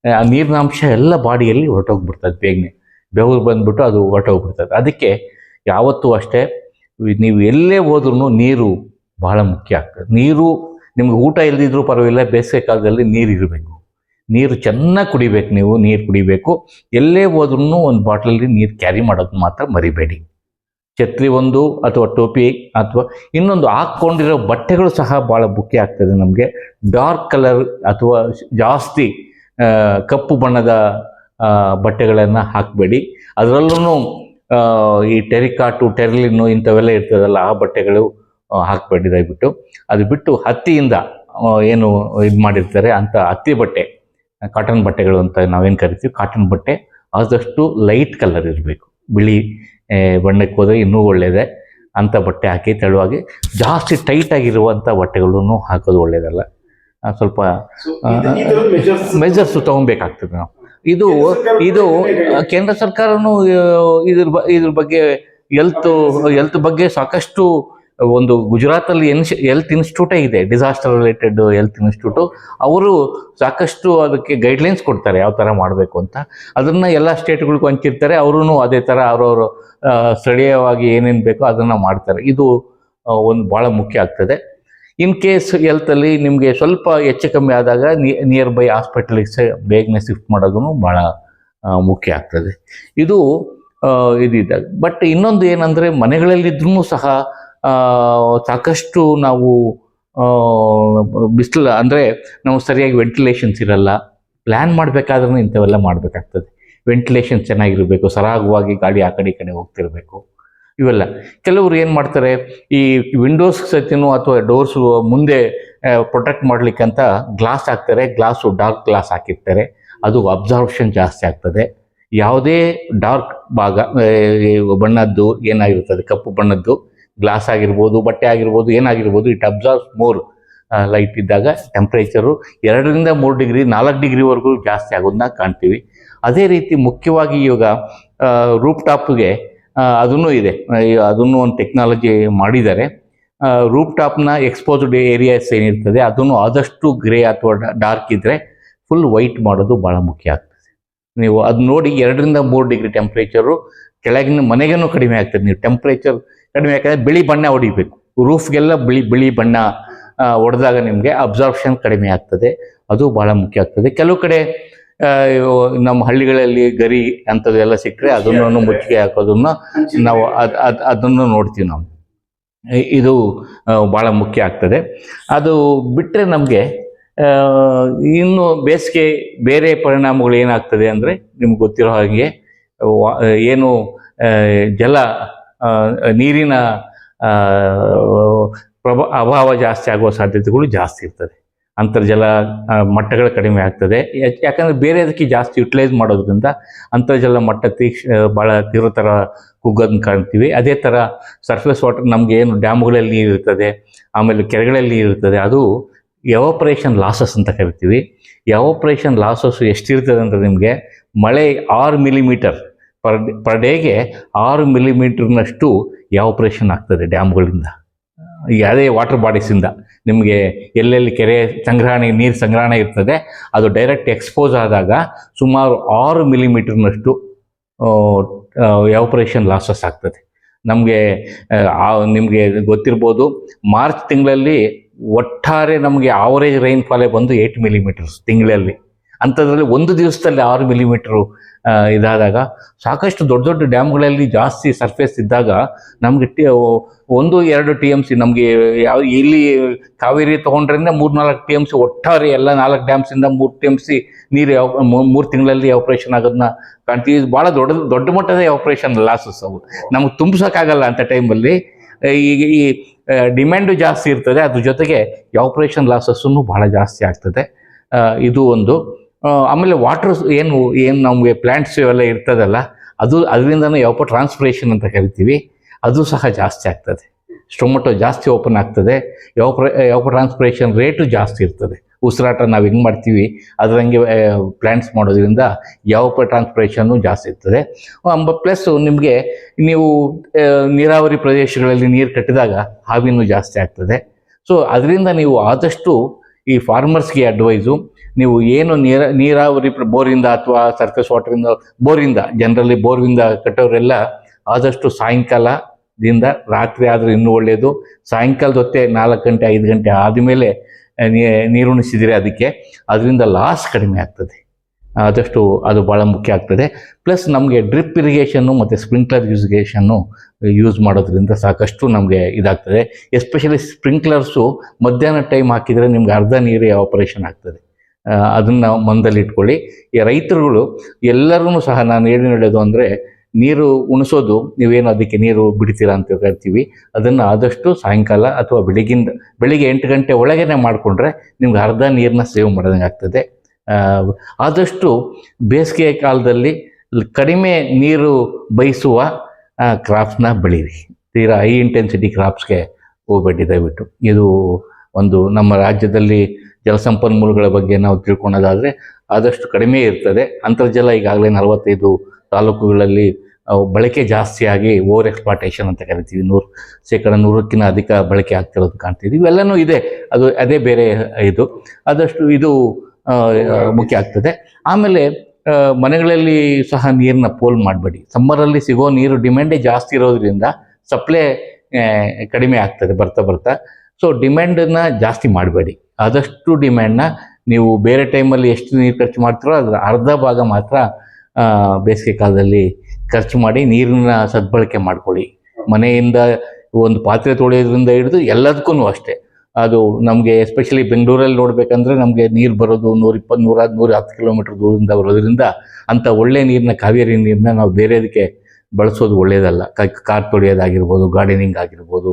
ಆ ನೀರಿನಾಂಶ ಎಲ್ಲ ಬಾಡಿಯಲ್ಲಿ ಹೊರಟೋಗ್ಬಿಡ್ತದೆ, ಬೇಗನೆ ಬೆವರು ಬಂದ್ಬಿಟ್ಟು ಅದು ಹೊರಟೋಗ್ಬಿಡ್ತದೆ. ಅದಕ್ಕೆ ಯಾವತ್ತೂ ಅಷ್ಟೇ ನೀವು ಎಲ್ಲೇ ಹೋದ್ರೂ ನೀರು ಭಾಳ ಮುಖ್ಯ ಆಗ್ತದೆ. ನೀರು ನಿಮ್ಗೆ ಊಟ ಇಲ್ಲದಿದ್ರೂ ಪರವಾಗಿಲ್ಲ, ಬೇಸಿಗೆ ಕಾಲದಲ್ಲಿ ನೀರು ಇರಬೇಕು. ನೀರು ಚೆನ್ನಾಗಿ ಕುಡಿಬೇಕು. ನೀವು ನೀರು ಕುಡಿಬೇಕು. ಎಲ್ಲೇ ಹೋದ್ರೂ ಒಂದು ಬಾಟ್ಲಲ್ಲಿ ನೀರು ಕ್ಯಾರಿ ಮಾಡೋದು ಮಾತ್ರ ಮರಿಬೇಡಿ. ಛತ್ರಿ ಒಂದು ಅಥವಾ ಟೋಪಿ ಅಥವಾ ಇನ್ನೊಂದು ಹಾಕ್ಕೊಂಡಿರೋ ಬಟ್ಟೆಗಳು ಸಹ ಭಾಳ ಮುಖ್ಯ ಆಗ್ತದೆ ನಮಗೆ. ಡಾರ್ಕ್ ಕಲರ್ ಅಥವಾ ಜಾಸ್ತಿ ಕಪ್ಪು ಬಣ್ಣದ ಬಟ್ಟೆಗಳನ್ನು ಹಾಕಬೇಡಿ. ಅದರಲ್ಲೂ ಈ ಟೆರಿಲಿನ್ನು ಇಂಥವೆಲ್ಲ ಇರ್ತದಲ್ಲ, ಆ ಬಟ್ಟೆಗಳು ಹಾಕಬೇಡಿ ದಯವಿಟ್ಟು. ಅದು ಬಿಟ್ಟು ಹತ್ತಿಯಿಂದ ಏನು ಇದು ಮಾಡಿರ್ತಾರೆ ಅಂತ ಹತ್ತಿ ಬಟ್ಟೆ, ಕಾಟನ್ ಬಟ್ಟೆಗಳು ಅಂತ ನಾವೇನು ಕರಿತೀವಿ, ಕಾಟನ್ ಬಟ್ಟೆ ಆದಷ್ಟು ಲೈಟ್ ಕಲರ್ ಇರಬೇಕು. ಬಿಳಿ ಬಣ್ಣಕ್ಕೆ ಹೋದರೆ ಇನ್ನೂ ಒಳ್ಳೆಯದೇ. ಅಂಥ ಬಟ್ಟೆ ಹಾಕಿ ತೆಳುವಾಗಿ, ಜಾಸ್ತಿ ಟೈಟ್ ಆಗಿರುವಂಥ ಬಟ್ಟೆಗಳನ್ನು ಹಾಕೋದು ಒಳ್ಳೆಯದಲ್ಲ. ಸ್ವಲ್ಪ ಮೆಜರ್ಸ್ ತೊಗೊಬೇಕಾಗ್ತದೆ ನಾವು. ಇದು ಕೇಂದ್ರ ಸರ್ಕಾರನೂ ಇದ್ರ ಬಗ್ಗೆ ಹೆಲ್ತ್ ಬಗ್ಗೆ ಸಾಕಷ್ಟು ಒಂದು ಗುಜರಾತಲ್ಲಿ ಹೆಲ್ತ್ ಇನ್ಸ್ಟಿಟ್ಯೂಟೇ ಇದೆ, ಡಿಸಾಸ್ಟರ್ ರಿಲೇಟೆಡ್ ಹೆಲ್ತ್ ಇನ್ಸ್ಟಿಟ್ಯೂಟು. ಅವರು ಸಾಕಷ್ಟು ಅದಕ್ಕೆ ಗೈಡ್ಲೈನ್ಸ್ ಕೊಡ್ತಾರೆ ಯಾವ ಥರ ಮಾಡಬೇಕು ಅಂತ. ಅದನ್ನು ಎಲ್ಲ ಸ್ಟೇಟ್ಗಳಿಗೂ ಹಂಚಿರ್ತಾರೆ. ಅವರೂ ಅದೇ ಥರ ಅವ್ರವರು ಸ್ಥಳೀಯವಾಗಿ ಏನೇನು ಬೇಕೋ ಅದನ್ನು ಮಾಡ್ತಾರೆ. ಇದು ಒಂದು ಭಾಳ ಮುಖ್ಯ ಆಗ್ತದೆ. ಇನ್ ಕೇಸ್ ಹೆಲ್ತಲ್ಲಿ ನಿಮಗೆ ಸ್ವಲ್ಪ ಹೆಚ್ಚು ಕಮ್ಮಿ ಆದಾಗ ನಿಯರ್ ಬೈ ಹಾಸ್ಪಿಟಲಿಗೆ ಬೇಗನೆ ಶಿಫ್ಟ್ ಮಾಡೋದು ಭಾಳ ಮುಖ್ಯ ಆಗ್ತದೆ. ಇದಿದ್ದಾಗ. ಬಟ್ ಇನ್ನೊಂದು ಏನಂದರೆ, ಮನೆಗಳಲ್ಲಿದ್ರೂ ಸಹ ಸಾಕಷ್ಟು ನಾವು ಬಿಸಿಲು ಅಂದರೆ ನಾವು ಸರಿಯಾಗಿ ವೆಂಟಿಲೇಷನ್ಸ್ ಇರಲ್ಲ. ಪ್ಲ್ಯಾನ್ ಮಾಡಬೇಕಾದ್ರೂ ಇಂಥವೆಲ್ಲ ಮಾಡಬೇಕಾಗ್ತದೆ. ವೆಂಟಿಲೇಷನ್ ಚೆನ್ನಾಗಿರಬೇಕು, ಸರಾಗವಾಗಿ ಗಾಳಿ ಆ ಕಡೆ ಈ ಕಡೆ ಹೋಗ್ತಿರಬೇಕು. ಇವೆಲ್ಲ ಕೆಲವರು ಏನು ಮಾಡ್ತಾರೆ, ಈ ವಿಂಡೋಸ್ ಸತಿನೂ ಅಥವಾ ಡೋರ್ಸು ಮುಂದೆ ಪ್ರೊಟೆಕ್ಟ್ ಮಾಡಲಿಕ್ಕಂತ ಗ್ಲಾಸ್ ಹಾಕ್ತಾರೆ. ಡಾರ್ಕ್ ಗ್ಲಾಸ್ ಹಾಕಿರ್ತಾರೆ. ಅದು ಅಬ್ಸಾರ್ಪ್ಷನ್ ಜಾಸ್ತಿ ಆಗ್ತದೆ. ಯಾವುದೇ ಡಾರ್ಕ್ ಭಾಗ ಬಣ್ಣದ್ದು ಏನಾಗಿರ್ತದೆ, ಕಪ್ಪು ಬಣ್ಣದ್ದು ಗ್ಲಾಸ್ ಆಗಿರ್ಬೋದು, ಬಟ್ಟೆ ಆಗಿರ್ಬೋದು, ಏನಾಗಿರ್ಬೋದು, ಇಟ್ ಅಬ್ಸಾರ್ಬ್ಸ್ ಮೋರ್ ಲೈಟ್ ಇದ್ದಾಗ ಟೆಂಪ್ರೇಚರು 2 ರಿಂದ 3 ಡಿಗ್ರಿ 4 ಡಿಗ್ರಿವರೆಗೂ ಜಾಸ್ತಿ ಆಗೋದನ್ನ ಕಾಣ್ತೀವಿ. ಅದೇ ರೀತಿ ಮುಖ್ಯವಾಗಿ ಇವಾಗ ರೂಫ್ ಟಾಪ್ಗೆ ಅದೂ ಇದೆ, ಅದನ್ನು ಒಂದು ಟೆಕ್ನಾಲಜಿ ಮಾಡಿದ್ದಾರೆ. ರೂಫ್ ಟಾಪ್ನ ಎಕ್ಸ್ಪೋಸ್ಡ್ ಏರಿಯಾಸ್ ಏನಿರ್ತದೆ ಅದನ್ನು ಆದಷ್ಟು ಗ್ರೇ ಅಥವಾ ಡಾರ್ಕ್ ಇದ್ದರೆ ಫುಲ್ ವೈಟ್ ಮಾಡೋದು ಭಾಳ ಮುಖ್ಯ ಆಗ್ತದೆ. ನೀವು ಅದು ನೋಡಿ 2 ರಿಂದ 3 ಡಿಗ್ರಿ ಟೆಂಪ್ರೇಚರು ಕೆಳಗಿನ ಮನೆಗೇನು ಕಡಿಮೆ ಆಗ್ತದೆ. ನೀವು ಟೆಂಪ್ರೇಚರ್ ಕಡಿಮೆ ಯಾಕಂದರೆ ಬಿಳಿ ಬಣ್ಣ ಹೊಡಿಬೇಕು. ರೂಫ್ಗೆಲ್ಲ ಬಿಳಿ ಬಣ್ಣ ಹೊಡೆದಾಗ ನಿಮಗೆ ಅಬ್ಸಾರ್ಪ್ಷನ್ ಕಡಿಮೆ ಆಗ್ತದೆ. ಅದು ಭಾಳ ಮುಖ್ಯ ಆಗ್ತದೆ. ಕೆಲವು ಕಡೆ ನಮ್ಮ ಹಳ್ಳಿಗಳಲ್ಲಿ ಗರಿ ಅಂಥದ್ದೆಲ್ಲ ಸಿಕ್ಕರೆ ಅದನ್ನು ಮುಚ್ಚಿಗೆ ಹಾಕೋದನ್ನು ನಾವು ಅದನ್ನು ನೋಡ್ತೀವಿ ನಾವು. ಇದು ಭಾಳ ಮುಖ್ಯ ಆಗ್ತದೆ. ಅದು ಬಿಟ್ಟರೆ ನಮಗೆ ಇನ್ನು ಬೇಸಿಗೆ ಬೇರೆ ಪರಿಣಾಮಗಳು ಏನಾಗ್ತದೆ ಅಂದರೆ ನಿಮ್ಗೆ ಗೊತ್ತಿರೋ ಹಾಗೆ ಏನು ನೀರಿನ ಅಭಾವ ಜಾಸ್ತಿ ಆಗುವ ಸಾಧ್ಯತೆಗಳು ಜಾಸ್ತಿ ಇರ್ತದೆ. ಅಂತರ್ಜಲ ಮಟ್ಟಗಳು ಕಡಿಮೆ ಆಗ್ತದೆ. ಯಾಕಂದರೆ ಬೇರೆ ಅದಕ್ಕೆ ಜಾಸ್ತಿ ಯುಟಿಲೈಸ್ ಮಾಡೋದ್ರಿಂದ ಅಂತರ್ಜಲ ಮಟ್ಟ ಭಾಳ ತೀವ್ರತರ ಕುಗ್ಗೋದನ್ನ ಕಾಣ್ತೀವಿ. ಅದೇ ಥರ ಸರ್ಫೇಸ್ ವಾಟರ್ ನಮಗೆ ಏನು ಡ್ಯಾಮ್ಗಳಲ್ಲಿ ನೀರು ಇರ್ತದೆ, ಆಮೇಲೆ ಕೆರೆಗಳಲ್ಲಿ ನೀರು ಇರ್ತದೆ, ಅದು ಎವಾಪರೇಷನ್ ಲಾಸಸ್ ಅಂತ ಕರಿತೀವಿ. ಎವಾಪರೇಷನ್ ಲಾಸಸ್ ಎಷ್ಟಿರ್ತದೆ ಅಂದರೆ ನಿಮಗೆ ಮಳೆ 6 ಮಿಲಿಮೀಟರ್ ಪರ್ ಡೇಗೆ 6 ಮಿಲಿಮೀಟರ್ನಷ್ಟು ಎವಾಪರೇಷನ್ ಆಗ್ತದೆ ಡ್ಯಾಮ್ಗಳಿಂದ, ಯಾವುದೇ ವಾಟರ್ ಬಾಡೀಸಿಂದ. ನಿಮಗೆ ಎಲ್ಲೆಲ್ಲಿ ಕೆರೆ ನೀರು ಸಂಗ್ರಹಣೆ ಇರ್ತದೆ ಅದು ಡೈರೆಕ್ಟ್ ಎಕ್ಸ್ಪೋಸ್ ಆದಾಗ ಸುಮಾರು 6 ಮಿಲಿಮೀಟರ್ನಷ್ಟು ಎವಾಪರೇಷನ್ ಲಾಸಸ್ ಆಗ್ತದೆ. ನಿಮಗೆ ಗೊತ್ತಿರ್ಬೋದು, ಮಾರ್ಚ್ ತಿಂಗಳಲ್ಲಿ ಒಟ್ಟಾರೆ ನಮಗೆ ಆವರೇಜ್ ರೈನ್ಫಾಲೇ ಬಂದು 8 ಮಿಲಿಮೀಟರ್ಸ್ ತಿಂಗಳಲ್ಲಿ. ಅಂಥದ್ರಲ್ಲಿ ಒಂದು ದಿವಸದಲ್ಲಿ 6 ಮಿಲಿಮೀಟ್ರು ಇದಾದಾಗ ಸಾಕಷ್ಟು ದೊಡ್ಡ ದೊಡ್ಡ ಡ್ಯಾಮ್ಗಳಲ್ಲಿ ಜಾಸ್ತಿ ಸರ್ಫೇಸ್ ಇದ್ದಾಗ ನಮಗೆ 1-2 TMC ನಮಗೆ ಇಲ್ಲಿ ಕಾವೇರಿ ತೊಗೊಂಡ್ರೆ 3-4 TMC ಒಟ್ಟಾರೆ ಎಲ್ಲ 4 ಡ್ಯಾಮ್ಸಿಂದ 3 TMC ನೀರು 3 ತಿಂಗಳಲ್ಲಿ ಆಪರೇಷನ್ ಆಗೋದನ್ನ ಕಾಣ್ತೀವಿ. ಭಾಳ ದೊಡ್ಡ ಮಟ್ಟದ ಆಪರೇಷನ್ ಲಾಸಸ್ ಅವು ನಮಗೆ ತುಂಬಿಸೋಕ್ಕಾಗಲ್ಲ ಅಂಥ ಟೈಮಲ್ಲಿ. ಈಗ ಈ ಡಿಮ್ಯಾಂಡು ಜಾಸ್ತಿ ಇರ್ತದೆ, ಅದ್ರ ಜೊತೆಗೆ ಆಪರೇಷನ್ ಲಾಸಸ್ಸನ್ನು ಭಾಳ ಜಾಸ್ತಿ ಆಗ್ತದೆ. ಇದು ಒಂದು. ಆಮೇಲೆ ವಾಟರ್ ಏನು ನಮಗೆ ಪ್ಲ್ಯಾಂಟ್ಸ್ ಇವೆಲ್ಲ ಇರ್ತದಲ್ಲ, ಅದರಿಂದನೇ ಟ್ರಾನ್ಸ್ಪಿರೇಷನ್ ಅಂತ ಕರಿತೀವಿ, ಅದು ಸಹ ಜಾಸ್ತಿ ಆಗ್ತದೆ. ಸ್ಟೊಮಟೊ ಜಾಸ್ತಿ ಓಪನ್ ಆಗ್ತದೆ, ಟ್ರಾನ್ಸ್ಪಿರೇಷನ್ ರೇಟು ಜಾಸ್ತಿ ಇರ್ತದೆ. ಉಸಿರಾಟ ನಾವು ಹೆಂಗೆ ಮಾಡ್ತೀವಿ ಅದರಂಗೆ ಪ್ಲ್ಯಾಂಟ್ಸ್ ಮಾಡೋದ್ರಿಂದ ಟ್ರಾನ್ಸ್ಪಿರೇಷನ್ನು ಜಾಸ್ತಿ ಇರ್ತದೆ. ಪ್ಲಸ್ ನಿಮಗೆ ನೀವು ನೀರಾವರಿ ಪ್ರದೇಶಗಳಲ್ಲಿ ನೀರು ಕಟ್ಟಿದಾಗ ಹಾವಿನೂ ಜಾಸ್ತಿ ಆಗ್ತದೆ. ಸೊ ಅದರಿಂದ ನೀವು ಆದಷ್ಟು ಈ ಫಾರ್ಮರ್ಸ್ಗೆ ಅಡ್ವೈಸು, ನೀವು ಏನು ನೀರಾವರಿ ಬೋರಿಂದ ಅಥವಾ ಸರ್ಫೇಸ್ ವಾಟರಿಂದ ಜನರಲಿ ಬೋರ್ವಿಂದ ಕಟ್ಟೋರೆಲ್ಲ ಆದಷ್ಟು ಸಾಯಂಕಾಲದಿಂದ ರಾತ್ರಿ ಆದರೆ ಇನ್ನೂ ಒಳ್ಳೆಯದು. ಸಾಯಂಕಾಲದ ಹೊತ್ತೆ 4 ಗಂಟೆ 5 ಗಂಟೆ ಆದಮೇಲೆ ನೀರುಣಿಸಿದರೆ ಅದರಿಂದ ಲಾಸ್ ಕಡಿಮೆ ಆಗ್ತದೆ. ಆದಷ್ಟು ಅದು ಭಾಳ ಮುಖ್ಯ ಆಗ್ತದೆ. ಪ್ಲಸ್ ನಮಗೆ ಡ್ರಿಪ್ ಇರಿಗೇಷನ್ನು ಮತ್ತು ಸ್ಪ್ರಿಂಕ್ಲರ್ ಯೂಸ್ ಮಾಡೋದ್ರಿಂದ ಸಾಕಷ್ಟು ನಮಗೆ ಇದಾಗ್ತದೆ. ಎಸ್ಪೆಷಲಿ ಸ್ಪ್ರಿಂಕ್ಲರ್ಸು ಮಧ್ಯಾಹ್ನ ಟೈಮ್ ಹಾಕಿದರೆ ನಿಮ್ಗೆ ಅರ್ಧ ನೀರು ಆಪರೇಷನ್ ಆಗ್ತದೆ. ಅದನ್ನು ಮನದಲ್ಲಿ ಇಟ್ಕೊಳ್ಳಿ. ಈ ರೈತರುಗಳು ಎಲ್ಲರೂ ಸಹ ನಾನು ಹೇಳೋದು ಅಂದರೆ, ನೀರು ಉಣಿಸೋದು ನೀವೇನು ಅದಕ್ಕೆ ನೀರು ಬಿಡ್ತೀರಾ ಅಂತ ಕರಿತೀವಿ, ಅದನ್ನು ಆದಷ್ಟು ಸಾಯಂಕಾಲ ಅಥವಾ ಬೆಳಿಗ್ಗೆ 8 ಗಂಟೆ ಒಳಗೇ ಮಾಡಿಕೊಂಡ್ರೆ ನಿಮ್ಗೆ ಅರ್ಧ ನೀರನ್ನ ಸೇವ್ ಮಾಡೋದಂಗೆ ಆಗ್ತದೆ. ಆದಷ್ಟು ಬೇಸಿಗೆ ಕಾಲದಲ್ಲಿ ಕಡಿಮೆ ನೀರು ಬಯಸುವ ಕ್ರಾಪ್ಸ್ನ ಬೆಳೀರಿ. ತೀರಾ ಹೈ ಇಂಟೆನ್ಸಿಟಿ ಕ್ರಾಪ್ಸ್ಗೆ ಹೋಗಬೇಡಿ ದಯವಿಟ್ಟು. ಇದು ಒಂದು ನಮ್ಮ ರಾಜ್ಯದಲ್ಲಿ ಜಲಸಂಪನ್ಮೂಲಗಳ ಬಗ್ಗೆ ನಾವು ತಿಳ್ಕೊಳ್ಳೋದಾದರೆ ಆದಷ್ಟು ಕಡಿಮೆ ಇರ್ತದೆ. ಅಂತರ್ಜಲ ಈಗಾಗಲೇ 45 ತಾಲೂಕುಗಳಲ್ಲಿ ಬಳಕೆ ಜಾಸ್ತಿಯಾಗಿ ಓವರ್ ಎಕ್ಸ್ಪ್ಲಾಟೇಷನ್ ಅಂತ ಕರಿತೀವಿ. 100% ಅಧಿಕ ಬಳಕೆ ಆಗ್ತಿರೋದು ಕಾಣ್ತೀವಿ. ಇವೆಲ್ಲನೂ ಇದೆ, ಅದೇ ಬೇರೆ ಇದು. ಆದಷ್ಟು ಇದು ಮುಖ್ಯ ಆಗ್ತದೆ. ಆಮೇಲೆ ಮನೆಗಳಲ್ಲಿ ಸಹ ನೀರನ್ನ ಪೋಲ್ ಮಾಡಬೇಡಿ. ಸಮ್ಮರಲ್ಲಿ ಸಿಗೋ ನೀರು ಡಿಮ್ಯಾಂಡೇ ಜಾಸ್ತಿ ಇರೋದ್ರಿಂದ ಸಪ್ಲೈ ಕಡಿಮೆ ಆಗ್ತದೆ ಬರ್ತಾ. ಸೊ ಡಿಮ್ಯಾಂಡನ್ನು ಜಾಸ್ತಿ ಮಾಡಬೇಡಿ. ಆದಷ್ಟು ಡಿಮ್ಯಾಂಡ್ನ ನೀವು ಬೇರೆ ಟೈಮಲ್ಲಿ ಎಷ್ಟು ನೀರು ಖರ್ಚು ಮಾಡ್ತೀರೋ ಅದರ ಅರ್ಧ ಭಾಗ ಮಾತ್ರ ಬೇಸಿಗೆ ಕಾಲದಲ್ಲಿ ಖರ್ಚು ಮಾಡಿ ನೀರಿನ ಸದ್ಬಳಕೆ ಮಾಡ್ಕೊಳ್ಳಿ. ಮನೆಯಿಂದ ಒಂದು ಪಾತ್ರೆ ತೊಳೆಯೋದ್ರಿಂದ ಹಿಡಿದು ಎಲ್ಲದಕ್ಕೂ ಅಷ್ಟೇ. ಅದು ನಮಗೆ ಎಸ್ಪೆಷಲಿ ಬೆಂಗಳೂರಲ್ಲಿ ನೋಡಬೇಕಂದ್ರೆ ನಮಗೆ ನೀರು ಬರೋದು 120-110 ಕಿಲೋಮೀಟರ್ ದೂರದಿಂದ ಬರೋದ್ರಿಂದ ಅಂಥ ಒಳ್ಳೆ ನೀರನ್ನ, ಕಾವೇರಿ ನೀರನ್ನ ನಾವು ಬೇರೆದಕ್ಕೆ ಬಳಸೋದು ಒಳ್ಳೆಯದಲ್ಲ. ಕಾರ್ ತೊಳೆಯೋದಾಗಿರ್ಬೋದು, ಗಾರ್ಡನಿಂಗ್ ಆಗಿರ್ಬೋದು,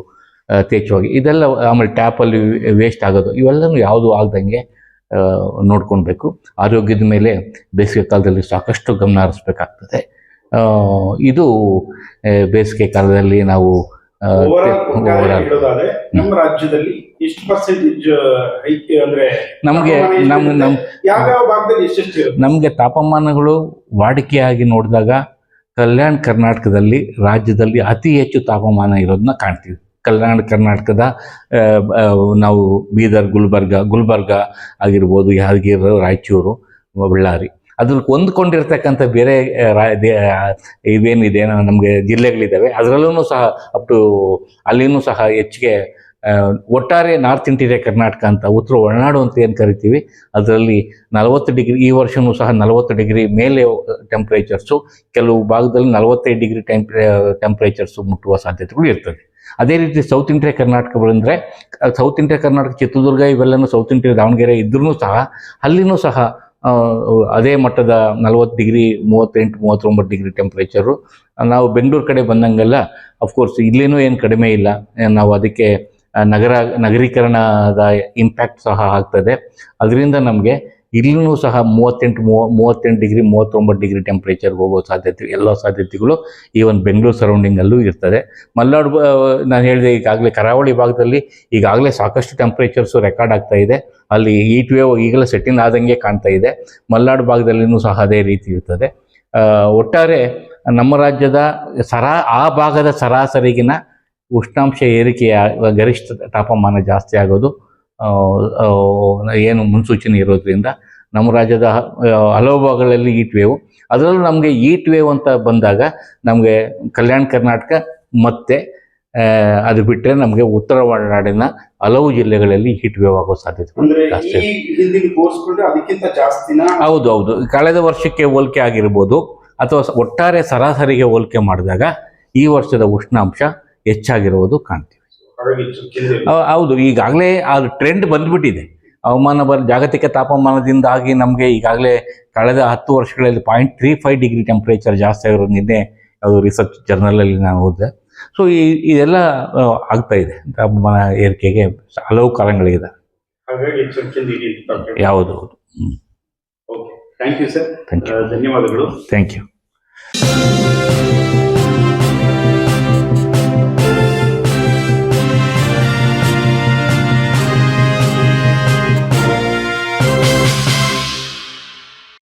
ಯಥೇಚ್ಛವಾಗಿ ಇದೆಲ್ಲ. ಆಮೇಲೆ ಟ್ಯಾಪಲ್ಲಿ ವೇಸ್ಟ್ ಆಗೋದು ಇವೆಲ್ಲವೂ ಯಾವುದೂ ಆಗ್ದಂಗೆ ನೋಡ್ಕೊಳ್ಬೇಕು. ಆರೋಗ್ಯದ ಮೇಲೆ ಬೇಸಿಗೆ ಕಾಲದಲ್ಲಿ ಸಾಕಷ್ಟು ಗಮನ ಹರಿಸ್ಬೇಕಾಗ್ತದೆ. ಇದು ಬೇಸಿಗೆ ಕಾಲದಲ್ಲಿ ನಾವು ನಮ್ಮ ರಾಜ್ಯದಲ್ಲಿ ಎಷ್ಟು ಪರ್ಸೆಂಟೇಜ್ ಅಂದ್ರೆ ನಮಗೆ ತಾಪಮಾನಗಳು ವಾಡಿಕೆಯಾಗಿ ನೋಡಿದಾಗ ಕಲ್ಯಾಣ ಕರ್ನಾಟಕದಲ್ಲಿ ರಾಜ್ಯದಲ್ಲಿ ಅತಿ ಹೆಚ್ಚು ತಾಪಮಾನ ಇರೋದನ್ನ ಕಾಣ್ತೀವಿ. ಕಲ್ಯಾಣ ಕರ್ನಾಟಕದ ನಾವು ಬೀದರ್, ಗುಲ್ಬರ್ಗ ಆಗಿರ್ಬೋದು, ಯಾದಗಿರಿ, ರಾಯಚೂರು, ಬಳ್ಳಾರಿ, ಅದ್ರಲ್ಲಿ ಹೊಂದ್ಕೊಂಡಿರ್ತಕ್ಕಂಥ ಬೇರೆ ಇವೇನಿದೆ ನಮಗೆ ಜಿಲ್ಲೆಗಳಿದ್ದಾವೆ, ಅದರಲ್ಲೂ ಸಹ ಅಲ್ಲಿನೂ ಸಹ ಹೆಚ್ಚಿಗೆ ಒಟ್ಟಾರೆ ನಾರ್ತ್ ಇಂಟೀರಿಯರ್ ಕರ್ನಾಟಕ ಅಂತ ಉತ್ತರ ಒಳನಾಡು ಅಂತ ಏನು ಕರಿತೀವಿ, ಅದರಲ್ಲಿ 40 ಡಿಗ್ರಿ, ಈ ವರ್ಷವೂ ಸಹ 40 ಡಿಗ್ರಿ ಮೇಲೆ ಟೆಂಪ್ರೇಚರ್ಸು, ಕೆಲವು ಭಾಗದಲ್ಲಿ 45 ಡಿಗ್ರಿ ಟೆಂಪ್ರೇಚರ್ಸು ಮುಟ್ಟುವ ಸಾಧ್ಯತೆಗಳು ಇರ್ತದೆ. ಅದೇ ರೀತಿ ಸೌತ್ ಇಂಟೀರಿಯರ್ ಕರ್ನಾಟಕ ಬಂದರೆ, ಸೌತ್ ಇಂಟೀರಿಯರ್ ಕರ್ನಾಟಕ ಚಿತ್ರದುರ್ಗ ಇವೆಲ್ಲನೂ ಸೌತ್ ಇಂಟೀರಿಯರ್ ದಾವಣಗೆರೆ ಇದ್ರೂ ಸಹ ಅಲ್ಲಿನೂ ಸಹ ಅದೇ ಮಟ್ಟದ 40 ಡಿಗ್ರಿ 38-39 ಡಿಗ್ರಿ ಟೆಂಪ್ರೇಚರು. ನಾವು ಬೆಂಗಳೂರು ಕಡೆ ಬಂದಂಗೆಲ್ಲ ಅಫ್ಕೋರ್ಸ್ ಇಲ್ಲೇನೂ ಏನು ಕಡಿಮೆ ಇಲ್ಲ. ನಾವು ಅದಕ್ಕೆ ನಗರೀಕರಣದ ಇಂಪ್ಯಾಕ್ಟ್ ಸಹ ಆಗ್ತದೆ. ಅದರಿಂದ ನಮಗೆ ಇಲ್ಲೂ ಸಹ 38 ಡಿಗ್ರಿ 39 ಡಿಗ್ರಿ ಟೆಂಪ್ರೇಚರ್ಗೆ ಹೋಗೋ ಎಲ್ಲ ಸಾಧ್ಯತೆಗಳು ಈವನ್ ಬೆಂಗಳೂರು ಸರೌಂಡಿಂಗಲ್ಲೂ ಇರ್ತದೆ. ಮಲೆನಾಡು ನಾನು ಹೇಳಿದೆ ಈಗಾಗಲೇ ಕರಾವಳಿ ಭಾಗದಲ್ಲಿ ಈಗಾಗಲೇ ಸಾಕಷ್ಟು ಟೆಂಪ್ರೇಚರ್ಸು ರೆಕಾರ್ಡ್ ಆಗ್ತಾ ಇದೆ. ಅಲ್ಲಿ ಹೀಟ್ ವೇವ್ ಈಗಲೇ ಸೆಟ್ಟಿನ್ ಆದಂಗೆ ಕಾಣ್ತಾ ಇದೆ. ಮಲೆನಾಡು ಭಾಗದಲ್ಲಿನೂ ಸಹ ಅದೇ ರೀತಿ ಇರ್ತದೆ. ಒಟ್ಟಾರೆ ನಮ್ಮ ರಾಜ್ಯದ ಆ ಭಾಗದ ಸರಾಸರಿಗಿನ ಉಷ್ಣಾಂಶ ಏರಿಕೆಯ ಗರಿಷ್ಠ ತಾಪಮಾನ ಜಾಸ್ತಿ ಆಗೋದು ಏನು ಮುನ್ಸೂಚನೆ ಇರೋದ್ರಿಂದ ನಮ್ಮ ರಾಜ್ಯದ ಹಲವು ಭಾಗಗಳಲ್ಲಿ ಹೀಟ್ ವೇವ್. ಅದರಲ್ಲೂ ನಮಗೆ ಹೀಟ್ ವೇವ್ ಅಂತ ಬಂದಾಗ ನಮಗೆ ಕಲ್ಯಾಣ ಕರ್ನಾಟಕ ಮತ್ತು ಅದು ಬಿಟ್ಟರೆ ನಮಗೆ ಉತ್ತರ ಒಳನಾಡಿನ ಹಲವು ಜಿಲ್ಲೆಗಳಲ್ಲಿ ಹೀಟ್ ವೇವ್ ಆಗೋ ಸಾಧ್ಯತೆ ಜಾಸ್ತಿ. ಹೌದು, ಕಳೆದ ವರ್ಷಕ್ಕೆ ಹೋಲಿಕೆ ಆಗಿರ್ಬೋದು ಅಥವಾ ಒಟ್ಟಾರೆ ಸರಾಸರಿಗೆ ಹೋಲಿಕೆ ಮಾಡಿದಾಗ ಈ ವರ್ಷದ ಉಷ್ಣಾಂಶ ಹೆಚ್ಚಾಗಿರುವುದು ಕಾಣ್ತೀವಿ. ಹೌದು, ಈಗಾಗಲೇ ಆ ಟ್ರೆಂಡ್ ಬಂದ್ಬಿಟ್ಟಿದೆ. ಜಾಗತಿಕ ತಾಪಮಾನದಿಂದಾಗಿ ನಮಗೆ ಈಗಾಗಲೇ ಕಳೆದ 10 ವರ್ಷಗಳಲ್ಲಿ 0.35 ಡಿಗ್ರಿ ಟೆಂಪ್ರೇಚರ್ ಜಾಸ್ತಿ ಆಗಿರೋದು ನಿನ್ನೆ ಅದು ರಿಸರ್ಚ್ ಜರ್ನಲಲ್ಲಿ ನಾನು ಓದಿದೆ. ಸೊ ಇದೆಲ್ಲ ಆಗ್ತಾ ಇದೆ. ತಾಪಮಾನ ಏರಿಕೆಗೆ ಹಲವು ಕಾರಣಗಳಿದೆ. ಯಾವುದು. Thank you sir. ಧನ್ಯವಾದಗಳು. Thank you.